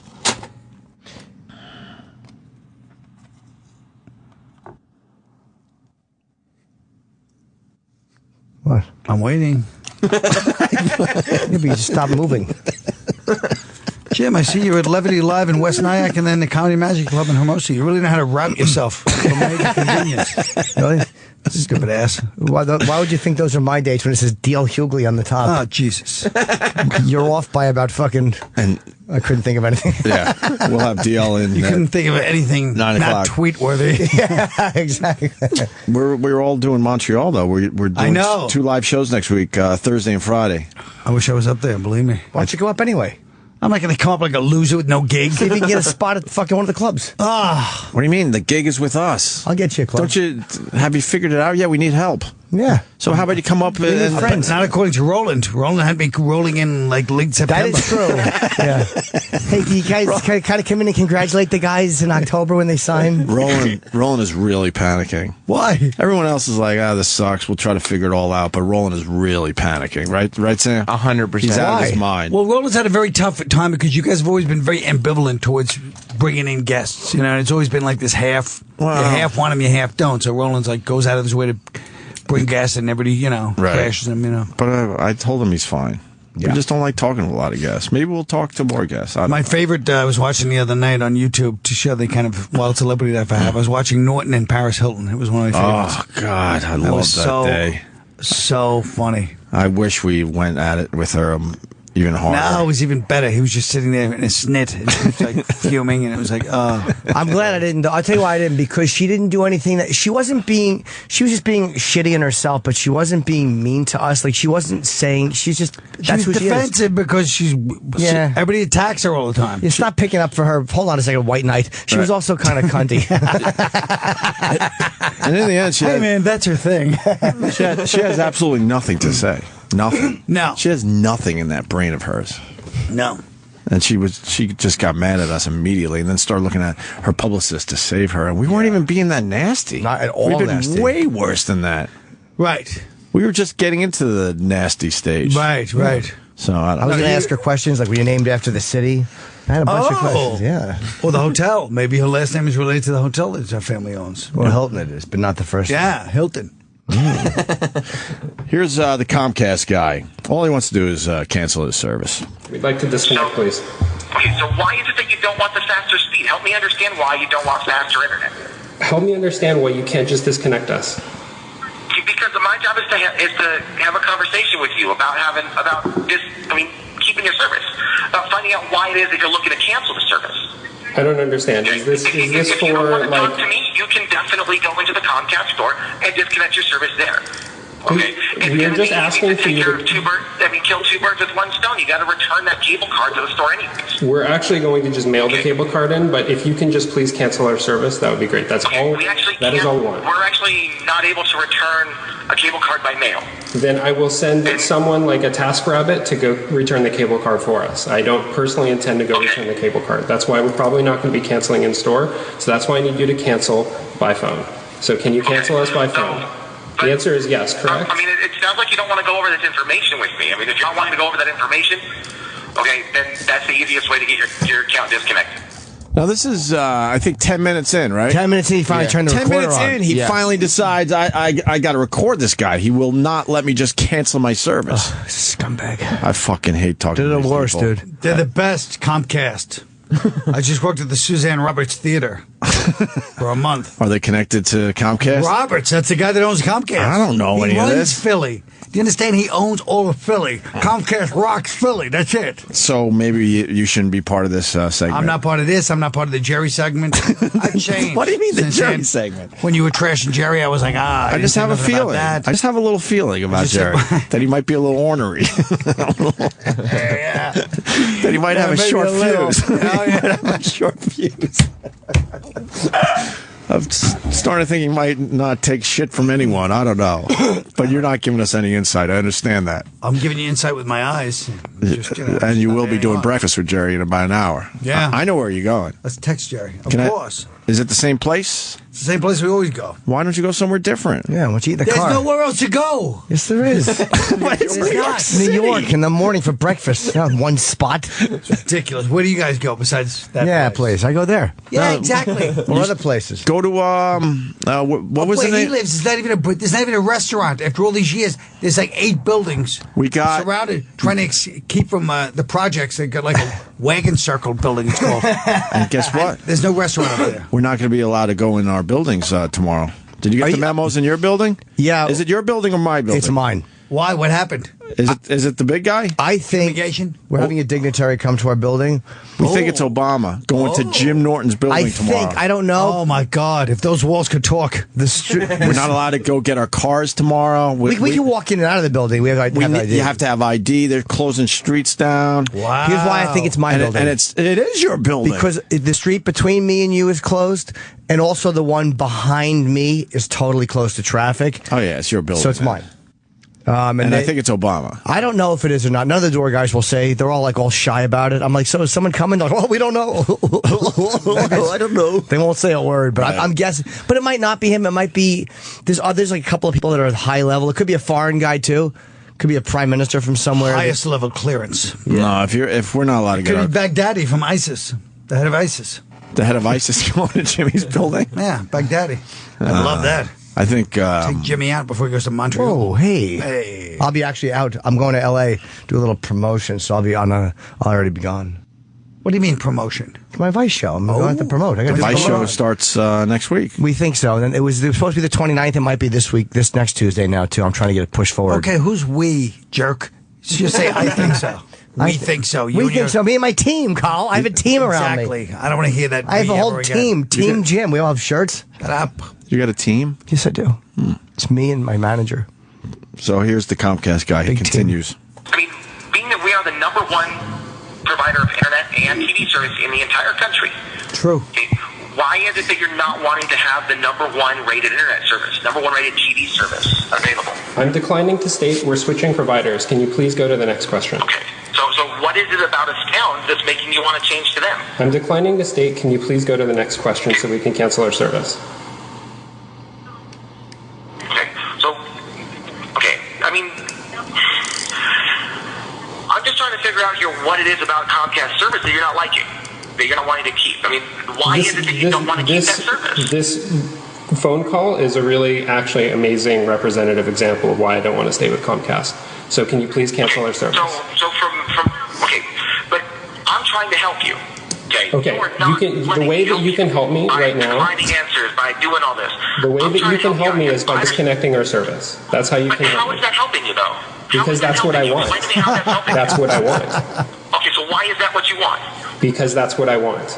What? I'm waiting. Maybe you just stop moving. Jim, I see you're at Levity Live in West Nyack and then the Comedy Magic Club in Hermosa. You really know how to route yourself for major convenience. Really? Stupid ass. Why would you think those are my dates when it says D.L. Hughley on the top? Oh, Jesus. You're off by about fucking... And I couldn't think of anything. Yeah, we'll have DL in. You couldn't think of anything 9 o'clock. not tweet-worthy. Yeah, exactly. We're all doing Montreal, though. We're doing 2 live shows next week, Thursday and Friday. I wish I was up there, believe me. Why don't you go up anyway? I'm not going to come up like a loser with no gig. See if you can get a spot at fucking one of the clubs. Ah. What do you mean? The gig is with us. I'll get you a club. Have you figured it out? Yeah, we need help. Yeah. So how about you come up and But not according to Roland. Roland had me rolling in like late September. That is true. Yeah. Hey, do you guys kind of come in and congratulate the guys in October when they sign? Roland is really panicking. Why? Everyone else is like, this sucks. We'll try to figure it all out. But Roland is really panicking. Right, Sam? 100%. He's out of his mind. Well, Roland's had a very tough time because you guys have always been very ambivalent towards bringing in guests. You know, it's always been like this half. Wow. You half want them, you half don't. So Roland's like goes out of his way to bring guests and everybody, crashes him, But I told him he's fine. Yeah. We just don't like talking to a lot of guests. Maybe we'll talk to more guests. My favorite, I was watching the other night on YouTube to show the kind of wild celebrity life I have. I was watching Norton and Paris Hilton. It was one of my favorites. Oh, God. I love that day. So funny. I wish we went at it with her even harder. No, it was even better. He was just sitting there in a snit. And he was like fuming, and it was like, I'm glad I didn't. I'll tell you why I didn't, because she didn't do anything that she was just being shitty in herself, but she wasn't being mean to us. Like, she wasn't saying, that's who she is. defensive because everybody attacks her all the time. You stop picking up for her. Hold on a second, White Knight. She was also kind of cunty. And in the end, man, that's her thing. she has absolutely nothing to say. Nothing. No. She has nothing in that brain of hers. No. And she just got mad at us immediately, and then started looking at her publicist to save her. And we weren't even being that nasty. Not at all. We've been nasty. way worse than that. Right. We were just getting into the nasty stage. Right. So I was going to ask her questions like, were you named after the city? I had a bunch of questions. Yeah. Or the hotel. Maybe her last name is related to the hotel that her family owns. Well, Hilton it is, but not the first. Yeah, Hilton. Here's the Comcast guy. All he wants to do is cancel his service. We'd like to disconnect, please. Okay, so why is it that you don't want the faster speed? Help me understand why you don't want faster internet. Help me understand why you can't just disconnect us. Because my job is to have a conversation with you about this. I mean, keep keeping your service, about finding out why it is that you're looking to cancel the service. I don't understand. Is this If you don't want for to talk to me, you can definitely go into the Comcast store and disconnect your service there. Okay. We're just asking for you to kill two birds with one stone. You got to return that cable card to the store anyways. We're actually going to just mail the cable card in, but if you can just please cancel our service, that would be great. That's all. That is all we want. We're actually not able to return a cable card by mail. Then I will send someone like a TaskRabbit to go return the cable card for us. I don't personally intend to go return the cable card. That's why we're probably not going to be canceling in store. So that's why I need you to cancel by phone. So can you cancel us by phone? The answer is yes, correct? I mean, it sounds like you don't want to go over this information with me. I mean, if you're not wanting to go over that information, okay, then that's the easiest way to get your account disconnected. Now, this is, I think, 10 minutes in, right? 10 minutes in, he finally turned the recorder on. 10 minutes in, he finally decides, I got to record this guy. He will not let me just cancel my service. Scumbag. I fucking hate talking to They're these the worst, people. dude. They're the best, Comcast. I just worked at the Suzanne Roberts Theater for a month. Are they connected to Comcast? Roberts, that's the guy that owns Comcast. I don't know any of He this. runs Philly. Do you understand? He owns all of Philly. Comcast rocks Philly. That's it. So maybe you shouldn't be part of this segment. I'm not part of this. I'm not part of the Jerry segment. I've changed. What do you mean the since Jerry then. segment? When you were trashing Jerry, I was like, I just have a feeling. I just have a little feeling about Jerry that he might be a little ornery. That he might have a short fuse. Short fuse. I'm starting to think he might not take shit from anyone. I don't know. But you're not giving us any insight. I understand that. I'm giving you insight with my eyes. Just, and you will be doing breakfast with Jerry in about an hour. Yeah. I know where you're going. Let's text Jerry. Of course. Is it the same place? It's the same place we always go. Why don't you go somewhere different? Yeah, why don't you eat the There's car? nowhere else to go. Yes, there is. New York in the morning for breakfast. One spot. It's ridiculous. Where do you guys go besides that place? I go there. Yeah, exactly. Or other places. Go to what was the name? He lives. There's not even a restaurant. After all these years, there's like 8 buildings. We got surrounded, trying to keep from the projects. They got like a wagon circle building. It's called. And guess what? There's no restaurant up there. We're not going to be allowed to go in our buildings tomorrow. Did you get the memos in your building? Yeah. Is it your building or my building? It's mine. Why? What happened? Is it the big guy? I think we're having a dignitary come to our building. We think it's Obama going to Jim Norton's building tomorrow. I don't know. Oh my God! If those walls could talk, we're not allowed to go get our cars tomorrow. We can walk in and out of the building. We have ID. You have to have ID. They're closing streets down. Wow. Here's why I think it's my building. And it is your building. Because the street between me and you is closed, and also the one behind me is totally closed to traffic. Oh yeah, it's your building. So it's mine. And I think it's Obama. I don't know if it is or not. None of the door guys will say. They're all like all shy about it. I'm like, so is someone coming? They're like, well, we don't know. I don't know. They won't say a word, but I'm guessing. But it might not be him. It might be there's like a couple of people that are at high level. It could be a foreign guy too. Could be a prime minister from somewhere. Highest level clearance. Yeah. No, if we're not allowed to get could be Baghdadi from ISIS, the head of ISIS. The head of ISIS going to Jimmy's building. Yeah, Baghdadi. I love that. I think take Jimmy out before he goes to Montreal. Oh, hey. I'll be actually out. I'm going to L.A. do a little promotion, so I'll be on. I'll already be gone. What do you mean promotion? My Vice show. I'm going to have to promote. The Vice show starts next week. We think so. And it was supposed to be the 29th. It might be this week, this next Tuesday now too. I'm trying to get it pushed forward. Okay, who's we, jerk? Just say I think so. We think so. We think so. Me and my team, Carl. I have a team around me. Exactly. I don't want to hear that. I have a whole team. Team Jim. We all have shirts. Shut up. You got a team? Yes, I do. It's me and my manager. So here's the Comcast guy. He continues. I mean, being that we are the #1 provider of internet and TV service in the entire country. True. Okay, why is it that you're not wanting to have the #1 rated internet service, #1 rated TV service available? I'm declining to state we're switching providers. Can you please go to the next question? Okay. So what is it about us towns that's making you want to change to them? I'm declining to state. Can you please go to the next question so we can cancel our service? I mean, I'm just trying to figure out here what it is about Comcast service that you're not liking, that you're not wanting to keep. I mean, why is it that you don't want to keep that service? This phone call is a really, actually amazing representative example of why I don't want to stay with Comcast. So can you please cancel our service? So okay, but I'm trying to help you. Okay, the way that you can help me right now. By finding answers, by doing all this. The way that you can help me is by disconnecting our service. That's how you can help me. How is that helping you, though? Because that's what I want. That's what I want. Okay, so why is that what you want? Because that's what I want.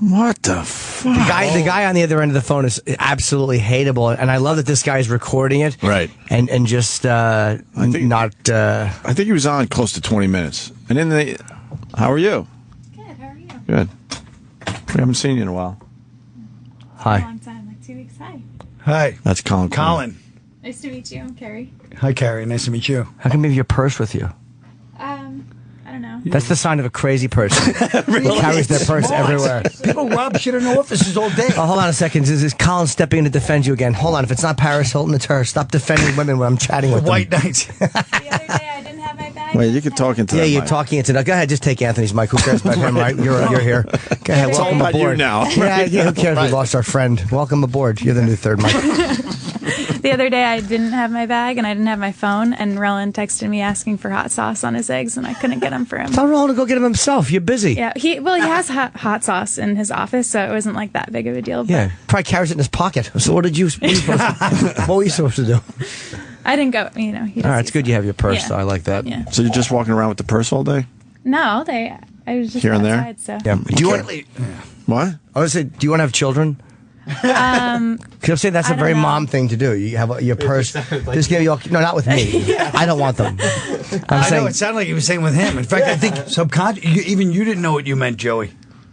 What the fuck? The guy on the other end of the phone is absolutely hateable, and I love that this guy is recording it. Right. And just I think he was on close to 20 minutes. And then how are you? Good, how are you? Good. We haven't seen you in a while. Hi. A long time, like 2 weeks. Hi. Hi. That's Colin. Colin. Nice to meet you. I'm Carrie. Hi, Carrie. Nice to meet you. How come you have your purse with you? I don't know. That's the sign of a crazy person. Really? Carries their purse everywhere. People rob shit in offices all day. Oh, hold on a second. This is Colin stepping in to defend you again. Hold on. If it's not Paris Hilton, it's her. Stop defending women when I'm chatting with them. White Knight. The other day I didn't have my bag. Wait, you can talk into that you're mic. talking into that. Go ahead. Just take Anthony's mic. Who cares about him, right? You're here. Go ahead. It's all Welcome about aboard. you now. Yeah, who cares? We lost our friend. Welcome aboard. You're the new third mic. The other day I didn't have my bag and I didn't have my phone, and Roland texted me asking for hot sauce on his eggs, and I couldn't get them for him. Tell Roland to go get him himself. You're busy. Yeah, he has hot sauce in his office, so it wasn't like that big of a deal. But Yeah, probably carries it in his pocket. So what were you supposed to do? I didn't go. He All does right, it's good you have your purse. Yeah. Though. I like that. Yeah. So you're just walking around with the purse all day? No, I was just Here and there? outside, so. Yeah. Do you want? What? I was say, do you want to have children? Because I'm saying that's I a very don't know. mom thing to do. You have your purse. Just give you all, no, not with me. I don't want them. I know, it sounded like you were saying with him. In fact, I think even you didn't know what you meant, Joey.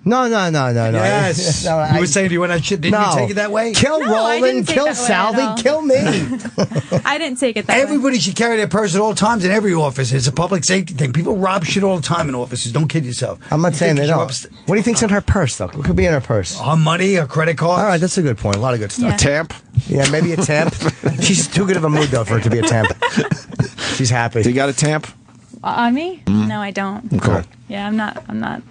No. Yes. No, you were saying, do you want that shit? Didn't you take it that way? Kill No, I didn't Roland, take kill that way at all. Salvi, kill me. I didn't take it that way. Everybody should carry their purse at all times in every office. It's a public safety thing. People rob shit all the time in offices. Don't kid yourself. I'm not saying they think don't. What do you think's in her purse, though? What could be in her purse? Her money, her credit card. All right, that's a good point. A lot of good stuff. Yeah. Tamp? Yeah, maybe a tamp. She's too good of a mood, though, for it to be a tamp. She's happy. Do you got a tamp? On me? No, I don't. Cool. Yeah, I'm not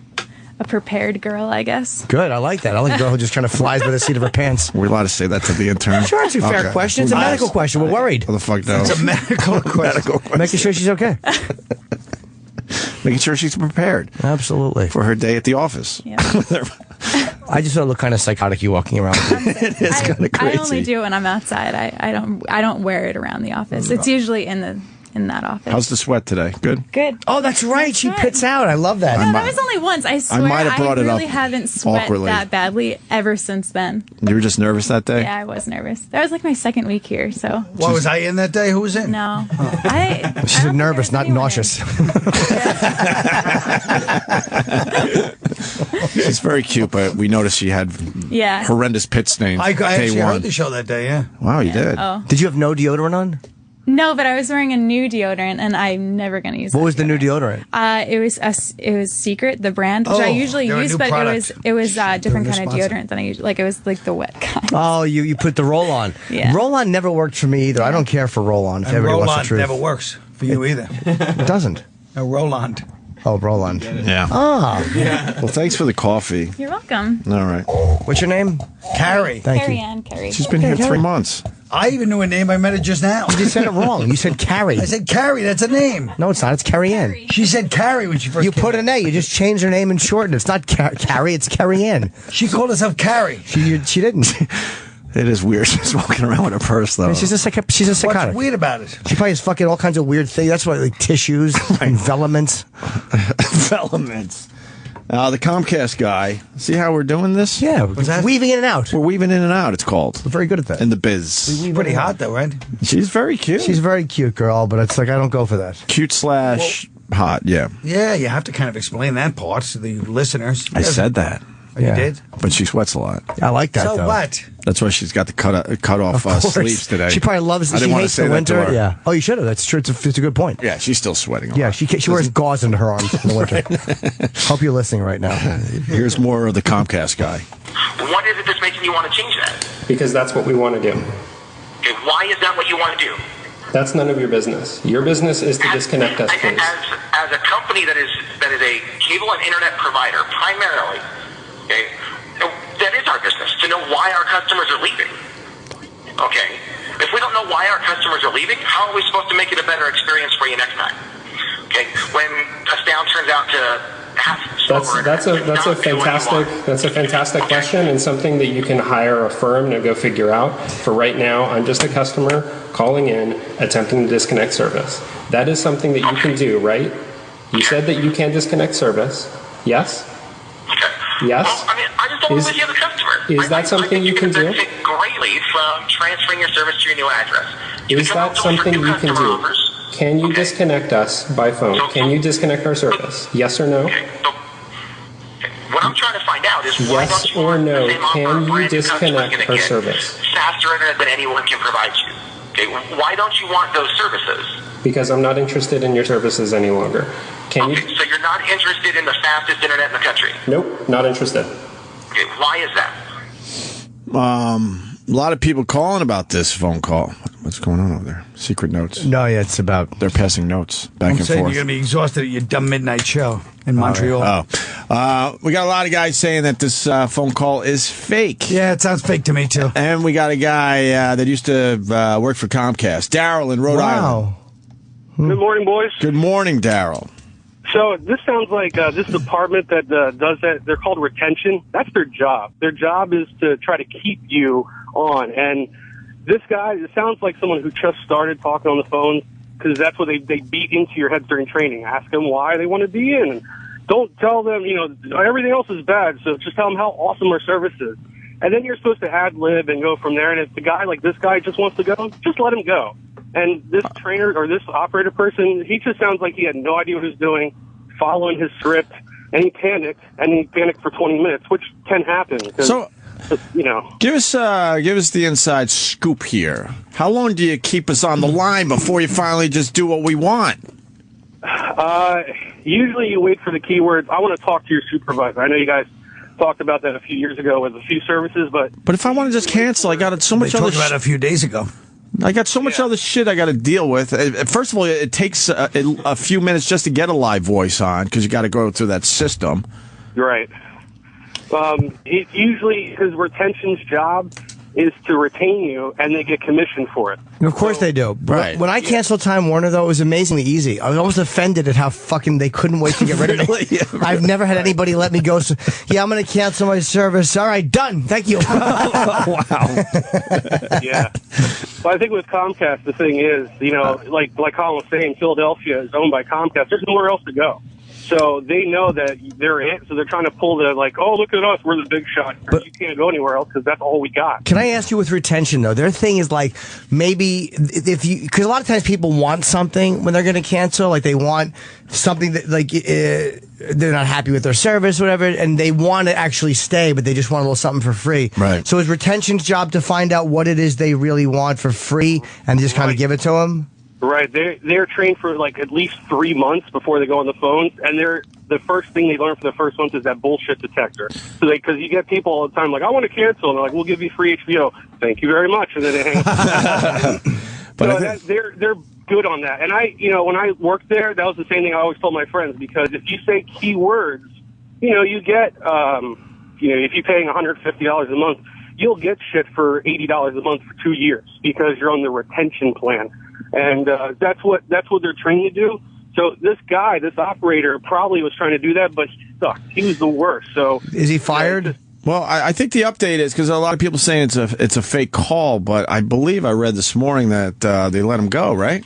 a prepared girl, I guess. Good, I like that. I like a girl who just kind of flies by the seat of her pants. We're allowed to say that to the intern? Sure, it's a fair question. It's a medical question. We're worried. What the fuck, no? It's a medical question. Making sure she's okay. Making sure she's prepared. Absolutely. For her day at the office. Yeah. I just look kind of psychotic you walking around. It is kind of crazy. I only do it when I'm outside. I don't wear it around the office. It's usually in that office. How's the sweat today? Good? Good. Oh, that's right. She Good. pits out. I love that. No, that was only once. I swear, might have brought it really up haven't sweat awkwardly. that badly ever since then. You were just nervous that day? Yeah, I was nervous. That was like my second week here, so. Why was I in that day? Who was in? No. She said nervous, not nauseous. She's very cute, but we noticed she had Yeah. horrendous pit stains. I day actually one. heard the show that day, yeah. Wow, you did. Oh. Did you have no deodorant on? No, but I was wearing a new deodorant, and I'm never going to use it. What was the new deodorant? It was Secret, the brand, which I usually they're a use, new but product. it was a different They're kind of responsive. deodorant than I usually like. It was like the wet kind. Oh, you put the roll-on. Yeah. Roll-on never worked for me either. I don't care for roll-on, if And everybody wants the Roland truth. never works for you either. It doesn't. No, Roland. Oh, roll-on. Yeah. Ah. Well, thanks for the coffee. You're welcome. All right. What's your name? Carrie. Thank Carrie you. Ann, Carrie. She's been here 3 months. I even knew a name. I met her just now. You said it wrong. You said Carrie. I said Carrie. That's a name. No, it's not. It's Carrie Ann. She said Carrie when she first You came put in. an A. You just changed her name and shortened it. It's not Carrie. It's Carrie Ann. She called herself Carrie. She didn't. It is weird. She's walking around with a purse, though. She's a psychotic. What's weird about it? She probably has fucking all kinds of weird things. That's why, like tissues, envelopments. Envelopments. The Comcast guy. See how we're doing this? Yeah, that? weaving in and out. We're weaving in and out, it's called. We're very good at that. In the biz. Pretty hot though, right? She's very cute. She's a very cute girl, but it's like I don't go for that. Cute / hot, yeah. Yeah, you have to kind of explain that part to the listeners. I said that. Oh, you Yeah. did? But she sweats a lot. I like that. So though. what? That's why she's got the cut off Of course. sleeves today. She probably loves. I She didn't want to hates say the that to winter. her. Yeah. Oh, you should have. That's true. It's a good point. Yeah, she's still sweating a Yeah, lot. she wears gauze under her arms in the winter. Hope you're listening right now. Here's more of the Comcast guy. What is it that's making you want to change that? Because that's what we want to do. Okay, why is that what you want to do? That's none of your business. Your business is to disconnect us, please. As a company that is a cable and internet provider, primarily, okay, that is our business, to know why our customers are leaving. Okay? If we don't know why our customers are leaving, how are we supposed to make it a better experience for you next time? Okay? When touchdown turns out to That's a fantastic question, and something that you can hire a firm to go figure out. For right now, I'm just a customer calling in, attempting to disconnect service. That is something that you can do, right? You said that you can disconnect service. Yes? Yes? Well, I mean, I just don't want to lose you as a customer. Is that something you can do? Benefit greatly from transferring your service to your new address. Is that something you can do? Can you disconnect us by phone? Can you disconnect our service? Yes or no? What I'm trying to find out is why Yes don't you or want no, the same offer can a you brand new customer's disconnect gonna our get service? faster internet than anyone can provide you. Okay, why don't you want those services? Because I'm not interested in your services any longer. Can you? So you're not interested in the fastest internet in the country? Nope, not interested. Okay, why is that? A lot of people calling about this phone call. What's going on over there? Secret notes. No, yeah, it's about... They're passing notes back I'm and saying forth. you're going to be exhausted at your dumb midnight show in Montreal. We got a lot of guys saying that this phone call is fake. Yeah, it sounds fake to me, too. And we got a guy that used to work for Comcast. Daryl in Rhode Island. Good morning, boys. Good morning, Daryl. So this sounds like this department that does that. They're called retention. That's their job. Their job is to try to keep you on. And this guy, it sounds like someone who just started talking on the phone, because that's what they beat into your head during training. Ask them why they want to be in. Don't tell them, everything else is bad, so just tell them how awesome our service is. And then you're supposed to ad-lib and go from there. And if the guy, like this guy, just wants to go, just let him go. And this trainer or this operator person, he just sounds like he had no idea what he was doing, following his script, and he panicked for 20 minutes, which can happen. So, give us the inside scoop here. How long do you keep us on the line before you finally just do what we want? Usually you wait for the keywords. I want to talk to your supervisor. I know you guys talked about that a few years ago with a few services, but if I want to just cancel, I got so much They other talked about it a few days ago. I got so much other shit I got to deal with. First of all, it takes a few minutes just to get a live voice on because you got to go through that system. Right. It's usually his retention's job is to retain you, and they get commission for it. Of course they do. Right. When I canceled Time Warner, though, it was amazingly easy. I was almost offended at how fucking they couldn't wait to get rid of me. I've never had anybody let me go. So, yeah, I'm going to cancel my service. All right, done. Thank you. Wow. Yeah. Well, I think with Comcast, the thing is, like Colin was saying, Philadelphia is owned by Comcast. There's nowhere else to go. So they know that they're it. So they're trying to pull the, oh, look at us. We're the big shot. You can't go anywhere else because that's all we got. Can I ask you with retention, though? Their thing is maybe because a lot of times people want something when they're going to cancel. Like they want something that they're not happy with their service, whatever, and they want to actually stay, but they just want a little something for free. Right. So is retention's job to find out what it is they really want for free and just kind of give it to them? Right. They're trained for at least 3 months before they go on the phones, and the first thing they learn for the first month is that bullshit detector. So because you get people all the time I want to cancel, and they're like, we'll give you free HBO. Thank you very much, and then they hang up. But they're good on that. And when I worked there, that was the same thing I always told my friends, because if you say keywords, you get if you're paying $150 a month, you'll get shit for $80 a month for 2 years because you're on the retention plan. And that's what they're trained to do. So this operator probably was trying to do that, but he sucked. He was the worst. So is he fired? Well, I think the update is because a lot of people saying it's a fake call, but I believe I read this morning that they let him go, right?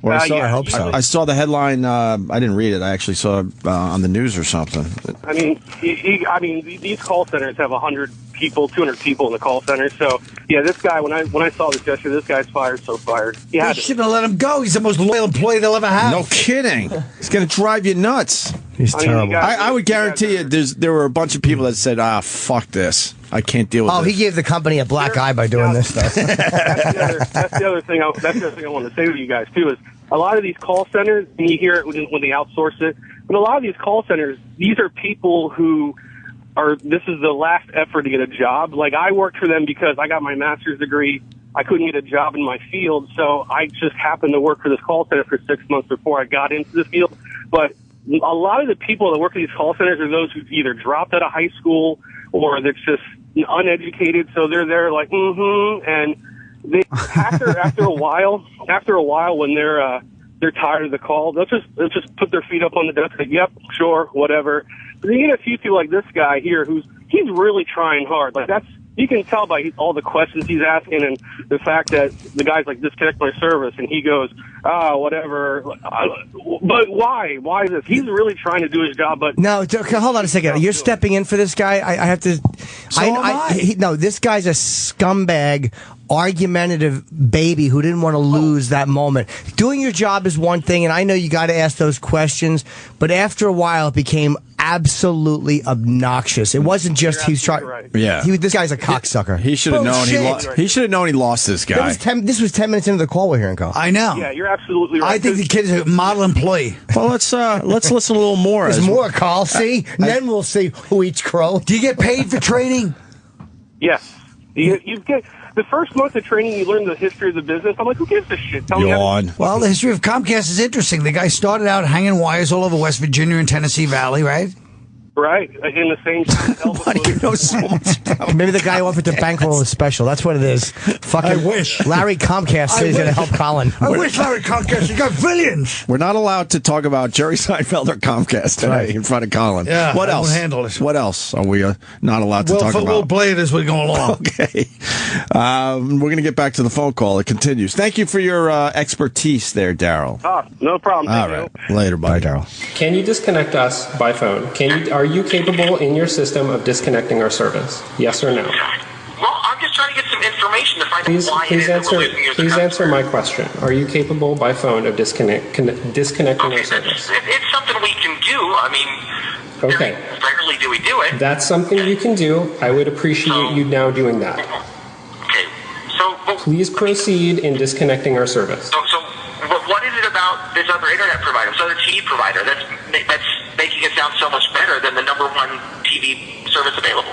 Or I hope so. I saw the headline. I didn't read it. I actually saw it on the news or something. I mean, these call centers have 100 people, 200 people in the call center. So yeah, this guy. When I saw this yesterday, this guy's fired. So fired. They should have let him go. He's the most loyal employee they'll ever have. No kidding. It's going to drive you nuts. He's terrible. I would guarantee you, there were a bunch of people that said, fuck this. I can't deal with this. Oh, he gave the company a black eye by doing this stuff. That's the other thing. That's the other thing I want to say to you guys too is a lot of these call centers, and you hear it when they outsource it. But a lot of these call centers, these are people who this is the last effort to get a job. Like I worked for them because I got my master's degree. I couldn't get a job in my field, so I just happened to work for this call center for 6 months before I got into the field. But a lot of the people that work at these call centers are those who either dropped out of high school or they're just uneducated, so they're there and they after a while when they're they're tired of the call, they'll just put their feet up on the desk, like, yep, sure, whatever. But then you get a few people like this guy here he's really trying hard. Like you can tell by all the questions he's asking and the fact that the guy's like, disconnect my service, and he goes, whatever. But why? Why this? He's really trying to do his job, but no. Hold on a second. You're stepping in for this guy. I have to. No, this guy's a scumbag, argumentative baby who didn't want to lose that moment. Doing your job is one thing, and I know you got to ask those questions, but after a while, it became absolutely obnoxious. It wasn't just he was trying. Right. Yeah, this guy's a cocksucker. He should have known he should have known he lost this guy. This was 10 minutes into the call we're hearing, Carl. I know. Yeah, you're absolutely right. I think the kid is a model employee. Well, let's listen a little more. There's more, Carl. See, then we'll see who eats crow. Do you get paid for training? Yes. You get the first month of training. You learn the history of the business. I'm like, who gives a shit? Tell me. Well, the history of Comcast is interesting. The guy started out hanging wires all over West Virginia and Tennessee Valley, right? Right, in the same. You know so much about Maybe the guy offered to bankroll a special. That's what it is. Fucking I wish. Larry Comcast says he's going to help Colin. I wish Larry Comcast had got billions. We're not allowed to talk about Jerry Seinfeld or Comcast today in front of Colin. Yeah, what else? I won't handle it. What else are we not allowed to talk about? We'll play it as we go along. Okay. We're going to get back to the phone call. It continues. Thank you for your expertise there, Daryl. No problem. All right. Later. Bye, Daryl. Can you disconnect us by phone? Are you capable in your system of disconnecting our service? Yes or no? Well, I'm just trying to get some information to find out why Please answer my question. Are you capable by phone of disconnecting our service? It's something we can do. I mean, okay. Rarely do we do it. That's something you can do. I would appreciate you now doing that. Okay. So, please proceed in disconnecting our service. So what is it about this other internet provider, this other TV provider that's making it sound so much better than the number one TV service available?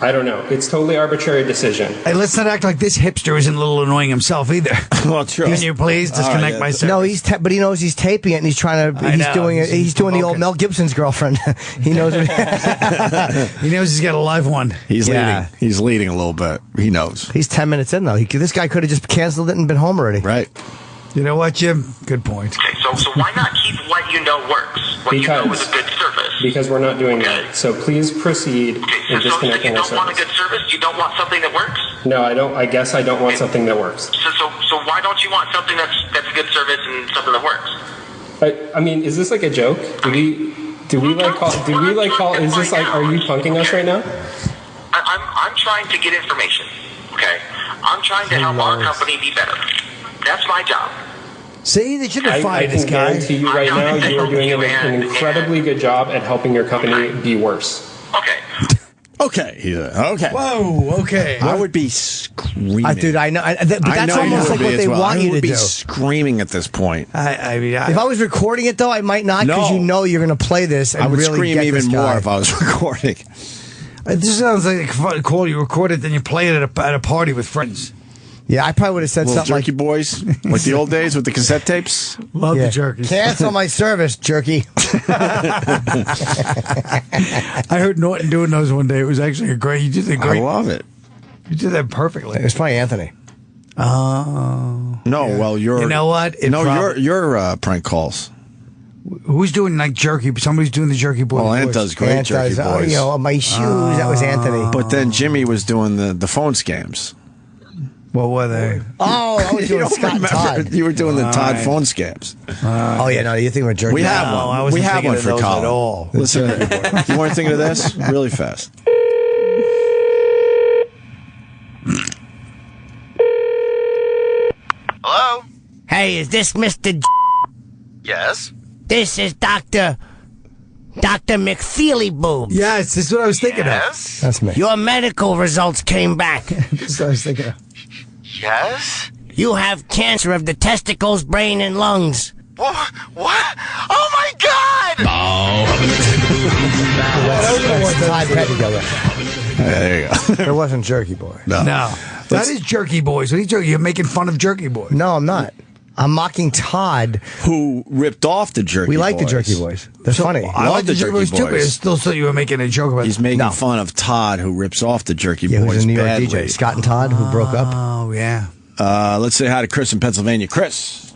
I don't know. It's totally arbitrary decision. Hey, let's not act like this hipster isn't a little annoying himself either. Well, true. Can you please disconnect my service? No, but he knows he's taping it and he's trying to. He's doing the old Mel Gibson's girlfriend. He knows. He knows he's got a live one. He's leading. He's leading a little bit. He knows. He's 10 minutes in though. This guy could have just canceled it and been home already. Right. You know what, Jim? Good point. Okay, so why not keep what you know works? What you know is a good service. Because we're not doing that. So please proceed in disconnecting our service. You don't want a good service? You don't want something that works? No, I don't. I guess I don't want something that works. So why don't you want something that's a good service and something that works? I mean, is this like a joke? Do we call? Is this like? Are you punking us right now? I'm trying to get information. Okay, I'm trying to help our company be better. That's my job. See, they should have fired this guy. I can guarantee you right now, you are doing an incredibly good job at helping your company be worse. Okay. Okay. Okay. Whoa. Okay. I would be screaming. Dude, I know. But that's almost like what they want you to do. I would be screaming at this point. I mean, if I was recording it though, I might not because you know you're going to play this. And I would really scream get even this guy. more if I was recording. This sounds like a call you record it, then you play it at a party with friends. Yeah, I probably would have said something Jerky like Boys, like the old days with the cassette tapes. Love the jerky. Cancel my service, Jerky. I heard Norton doing those one day. It was actually you did a great. I love it. You did that perfectly. It was probably Anthony. Oh. No, well, you know what? Your prank calls. Who's doing like jerky? Somebody's doing the Jerky Boys. Well, Ant does great Jerky Boys. My shoes. That was Anthony. But then Jimmy was doing the phone scams. What were they? Oh, I was doing Scott and Todd. You were doing the Todd phone scams. Oh yeah, no, you think we're jerky? We have one. We have one for Colin. At all. Listen, you weren't thinking of this? Really fast. Hello? Hey, is this Mr. Yes? This is Dr. McFeely Boobs. Yes, this is what I was thinking of. That's me. Your medical results came back. This is what I was thinking of. Yes? You have cancer of the testicles, brain, and lungs. What? Oh my God! There you go. It wasn't Jerky Boy. No. That is Jerky Boys. What are you joking? You're making fun of Jerky Boys. No, I'm not. I'm mocking Todd, who ripped off the Jerky Boys. We like the Jerky Boys. They're funny. I like the Jerky Boys too, but I still thought you were making a joke about it. He's making fun of Todd, who rips off the Jerky Boys. Who's a New York badly. DJ. Scott and Todd, who broke up. Oh, yeah. Let's say hi to Chris in Pennsylvania. Chris.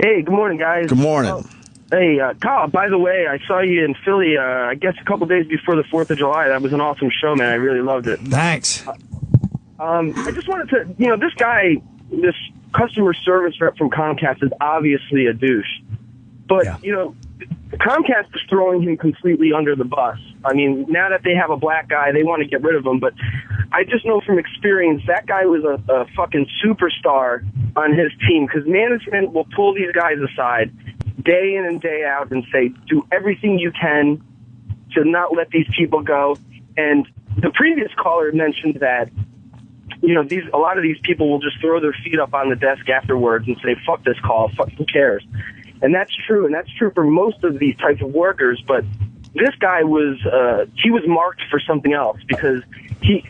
Hey, good morning, guys. Good morning. Hey, Kyle, by the way, I saw you in Philly, I guess a couple days before the 4th of July. That was an awesome show, man. I really loved it. Thanks. I just wanted to, this guy, this customer service rep from Comcast is obviously a douche. But, Comcast is throwing him completely under the bus. I mean, now that they have a black guy, they want to get rid of him. But I just know from experience that guy was a fucking superstar on his team, because management will pull these guys aside day in and day out and say, do everything you can to not let these people go. And the previous caller mentioned that, a lot of these people will just throw their feet up on the desk afterwards and say, fuck this call, who cares? And that's true, and that's true for most of these types of workers, but this guy was, he was marked for something else, because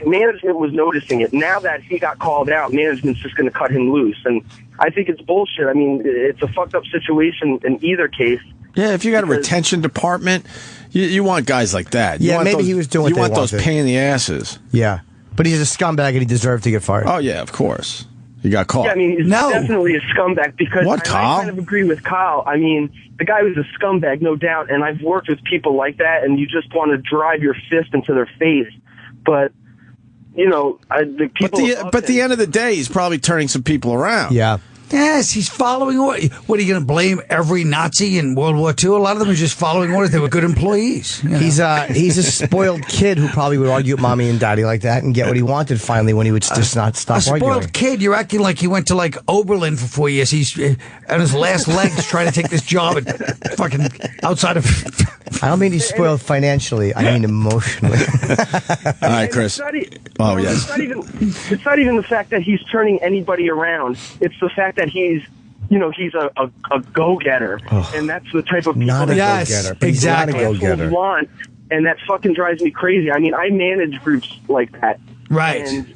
management was noticing it. Now that he got called out, management's just going to cut him loose, and I think it's bullshit. I mean, it's a fucked up situation in either case. Yeah, if you got a retention department, you want guys like that. Maybe he was doing what you they want those wanted. pain in the asses. Yeah. But he's a scumbag and he deserved to get fired. Oh, yeah, of course. He got caught. Yeah, I mean, he's definitely a scumbag, because What, Kyle? I kind of agree with Kyle. I mean, the guy was a scumbag, no doubt, and I've worked with people like that, and you just want to drive your fist into their face. But, the people... But at the end of the day, he's probably turning some people around. Yeah. Yes, he's following orders. What, are you going to blame every Nazi in World War II? A lot of them are just following orders. They were good employees. He's a spoiled kid who probably would argue with mommy and daddy like that and get what he wanted finally when he would just not stop a spoiled arguing. kid. You're acting like he went to Oberlin for 4 years. He's on his last legs trying to take this job at fucking outside of... I don't mean he's spoiled financially. I mean emotionally. All right, Chris. It's not even the fact that he's turning anybody around. It's the fact that he's a go-getter. And that's the type of people Not a that go-getter. Exactly. Not a go-getter. want, and that fucking drives me crazy. I mean, I manage groups like that. Right.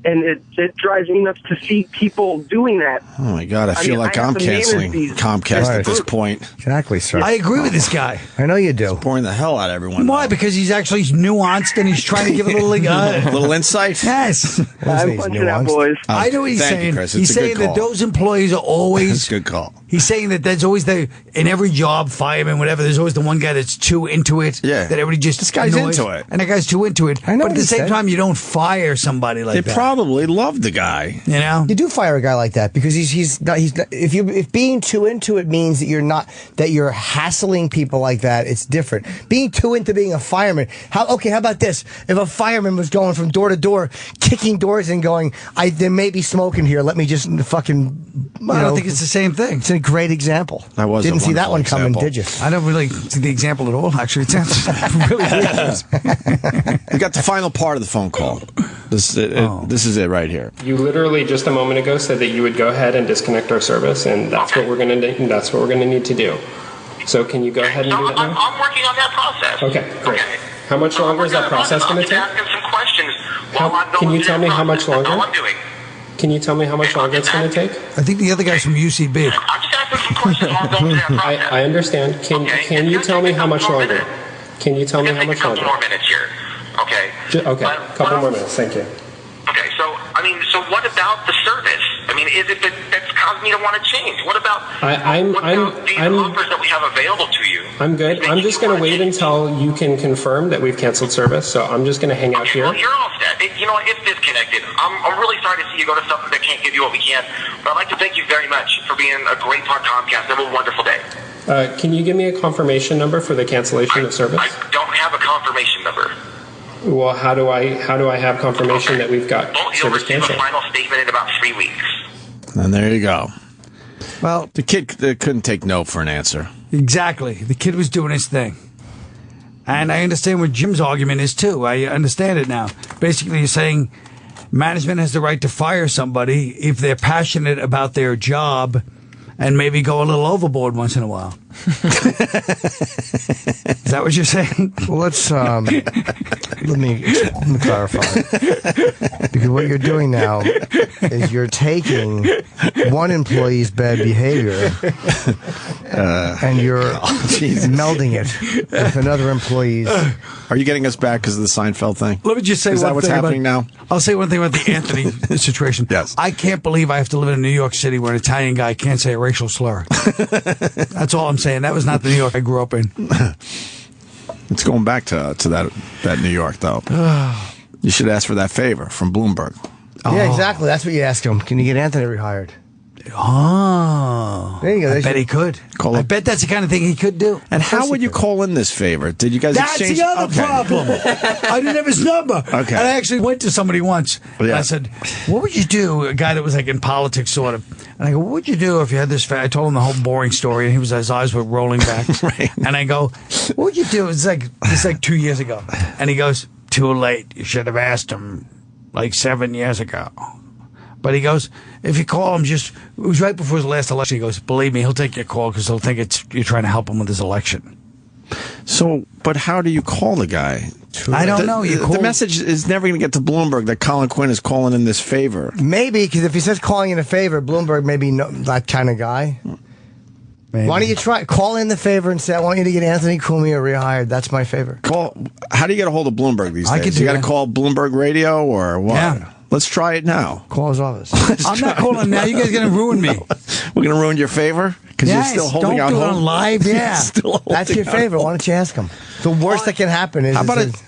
And it drives me nuts to see people doing that. Oh, my God. I feel like I'm canceling Comcast at this point. Exactly, sir. I agree with this guy. I know you do. It's boring the hell out of everyone. Why? Because he's actually nuanced and he's trying to give a little... little insight? Yes. I'm punching out, boys. I know what he's Thank saying. you, Chris. He's It's a good saying that call. those employees are always... That's a good call. He's saying that there's always in every job, fireman, whatever, there's always the one guy that's too into it. Yeah. That everybody just... This guy's annoys, into it. And that guy's too into it. I know but at what the he same said. time, you don't fire somebody like They that. probably love the guy. You know? You do fire a guy like that because he's not, if being too into it means that you're hassling people like that, it's different. Being too into being a fireman. How about this? If a fireman was going from door to door, kicking doors and going, there may be smoke in here, let me just fucking I don't think it's the same thing. It's a great example. That was Didn't a see that one wonderful coming, example. did you? I don't really see the example at all, actually. It sounds really weird. We got the final part of the phone call. This is it right here. You literally just a moment ago said that you would go ahead and disconnect our service, and that's what we're going to need to do. So can you go ahead and do that now? I'm working on that process. Okay, great. How much longer is that process going to take? I'm just asking some questions while I'm Can going you through tell that me how process. much longer? That's all I'm doing. Can you tell me how much longer it's going to take? I think the other guy's from UCB. I'm just asking some questions while I'm going through that process. I understand. Can you tell me how much longer? Can you tell me how much Take a longer? couple more minutes here. Okay. Okay, a couple more minutes. Thank you. Okay, so what about the service? I mean, is it that's caused me to want to change? What about these offers that we have available to you? I'm good. I'm just going to wait until you can confirm that we've canceled service. So I'm just going to hang out here. Well, you're all set. It's disconnected. I'm really sorry to see you go to something that can't give you what we can. But I'd like to thank you very much for being a great part of Comcast. Have a wonderful day. Can you give me a confirmation number for the cancellation of service? I don't have a confirmation number. Well, how do I have confirmation that we've got You'll service receive a canceled? final statement in about 3 weeks. And there you go. Well, the kid couldn't take no for an answer. Exactly. The kid was doing his thing. And I understand what Jim's argument is, too. I understand it now. Basically, you're saying management has the right to fire somebody if they're passionate about their job and maybe go a little overboard once in a while. Is that what you're saying? Well, let's let me clarify. Because what you're doing now is you're taking one employee's bad behavior and you're melding it with another employee's. Are you getting us back because of the Seinfeld thing? Let me just say is one that what's thing happening now? I'll say one thing about the Anthony situation. Yes. I can't believe I have to live in New York City where an Italian guy can't say a racial slur. That's all I'm saying. That was not the New York I grew up in. It's going back to that New York, though. You should ask for that favor from Bloomberg. Yeah, exactly. That's what you ask him. Can you get Anthony rehired? Oh. There you go. I bet he could. I bet that's the kind of thing he could do. And how would you call in this favor? Did you guys exchange? That's the other problem. I didn't have his number. Okay. And I actually went to somebody once. Yeah. And I said, what would you do? A guy that was like in politics, sort of. And I go, what would you do if you had this? I told him the whole boring story, and his eyes were rolling back. Right. And I go, what would you do? It's like 2 years ago. And he goes, too late. You should have asked him like 7 years ago. But he goes, if you call him it was right before his last election, he goes, believe me, he'll take your call because he'll think you're trying to help him with his election. So, but how do you call the guy? I don't know. The message is never going to get to Bloomberg that Colin Quinn is calling in this favor. Maybe, because if he says calling in a favor, Bloomberg may be that kind of guy. Maybe. Why don't you call in the favor and say, I want you to get Anthony Cumia rehired. That's my favor. How do you get a hold of Bloomberg these days? You got to call Bloomberg Radio or what? Yeah. Let's try it now. Call his office. I'm not calling now. You guys are going to ruin me. We're going to ruin your favor? Because you're still holding out hope. hope. Don't do it on live, yeah. That's your favor. Why don't you ask him? The worst that can happen is...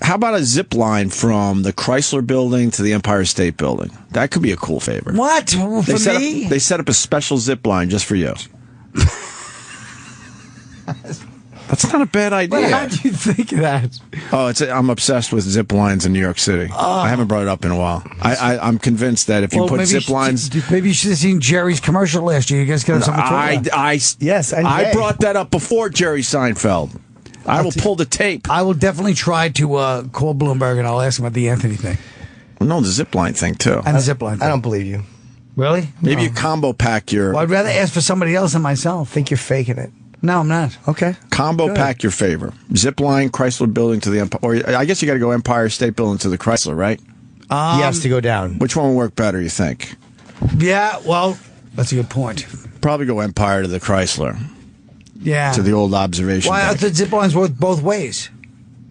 How about a zip line from the Chrysler Building to the Empire State Building? That could be a cool favor. What? For me? They set up a special zip line just for you. That's not a bad idea. But how do you think of that? Oh, I'm obsessed with zip lines in New York City. I haven't brought it up in a while. I'm convinced that if you put zip lines... Maybe you should have seen Jerry's commercial last year. You guys got something I brought that up before Jerry Seinfeld. I will pull the tape. I will definitely try to call Bloomberg and I'll ask him about the Anthony thing. No, the zip line thing, too. And the zip line thing. I don't believe you. Really? Maybe you combo pack your... Well, I'd rather ask for somebody else than myself. I think you're faking it. No, I'm not. Okay. Combo pack your favor. Zip line, Chrysler Building to the Empire. Or I guess you got to go Empire State Building to the Chrysler, right? Yes, to go down. Which one will work better, you think? Yeah, well, that's a good point. Probably go Empire to the Chrysler. Yeah. To the old observation. Why? I thought zip lines work both ways.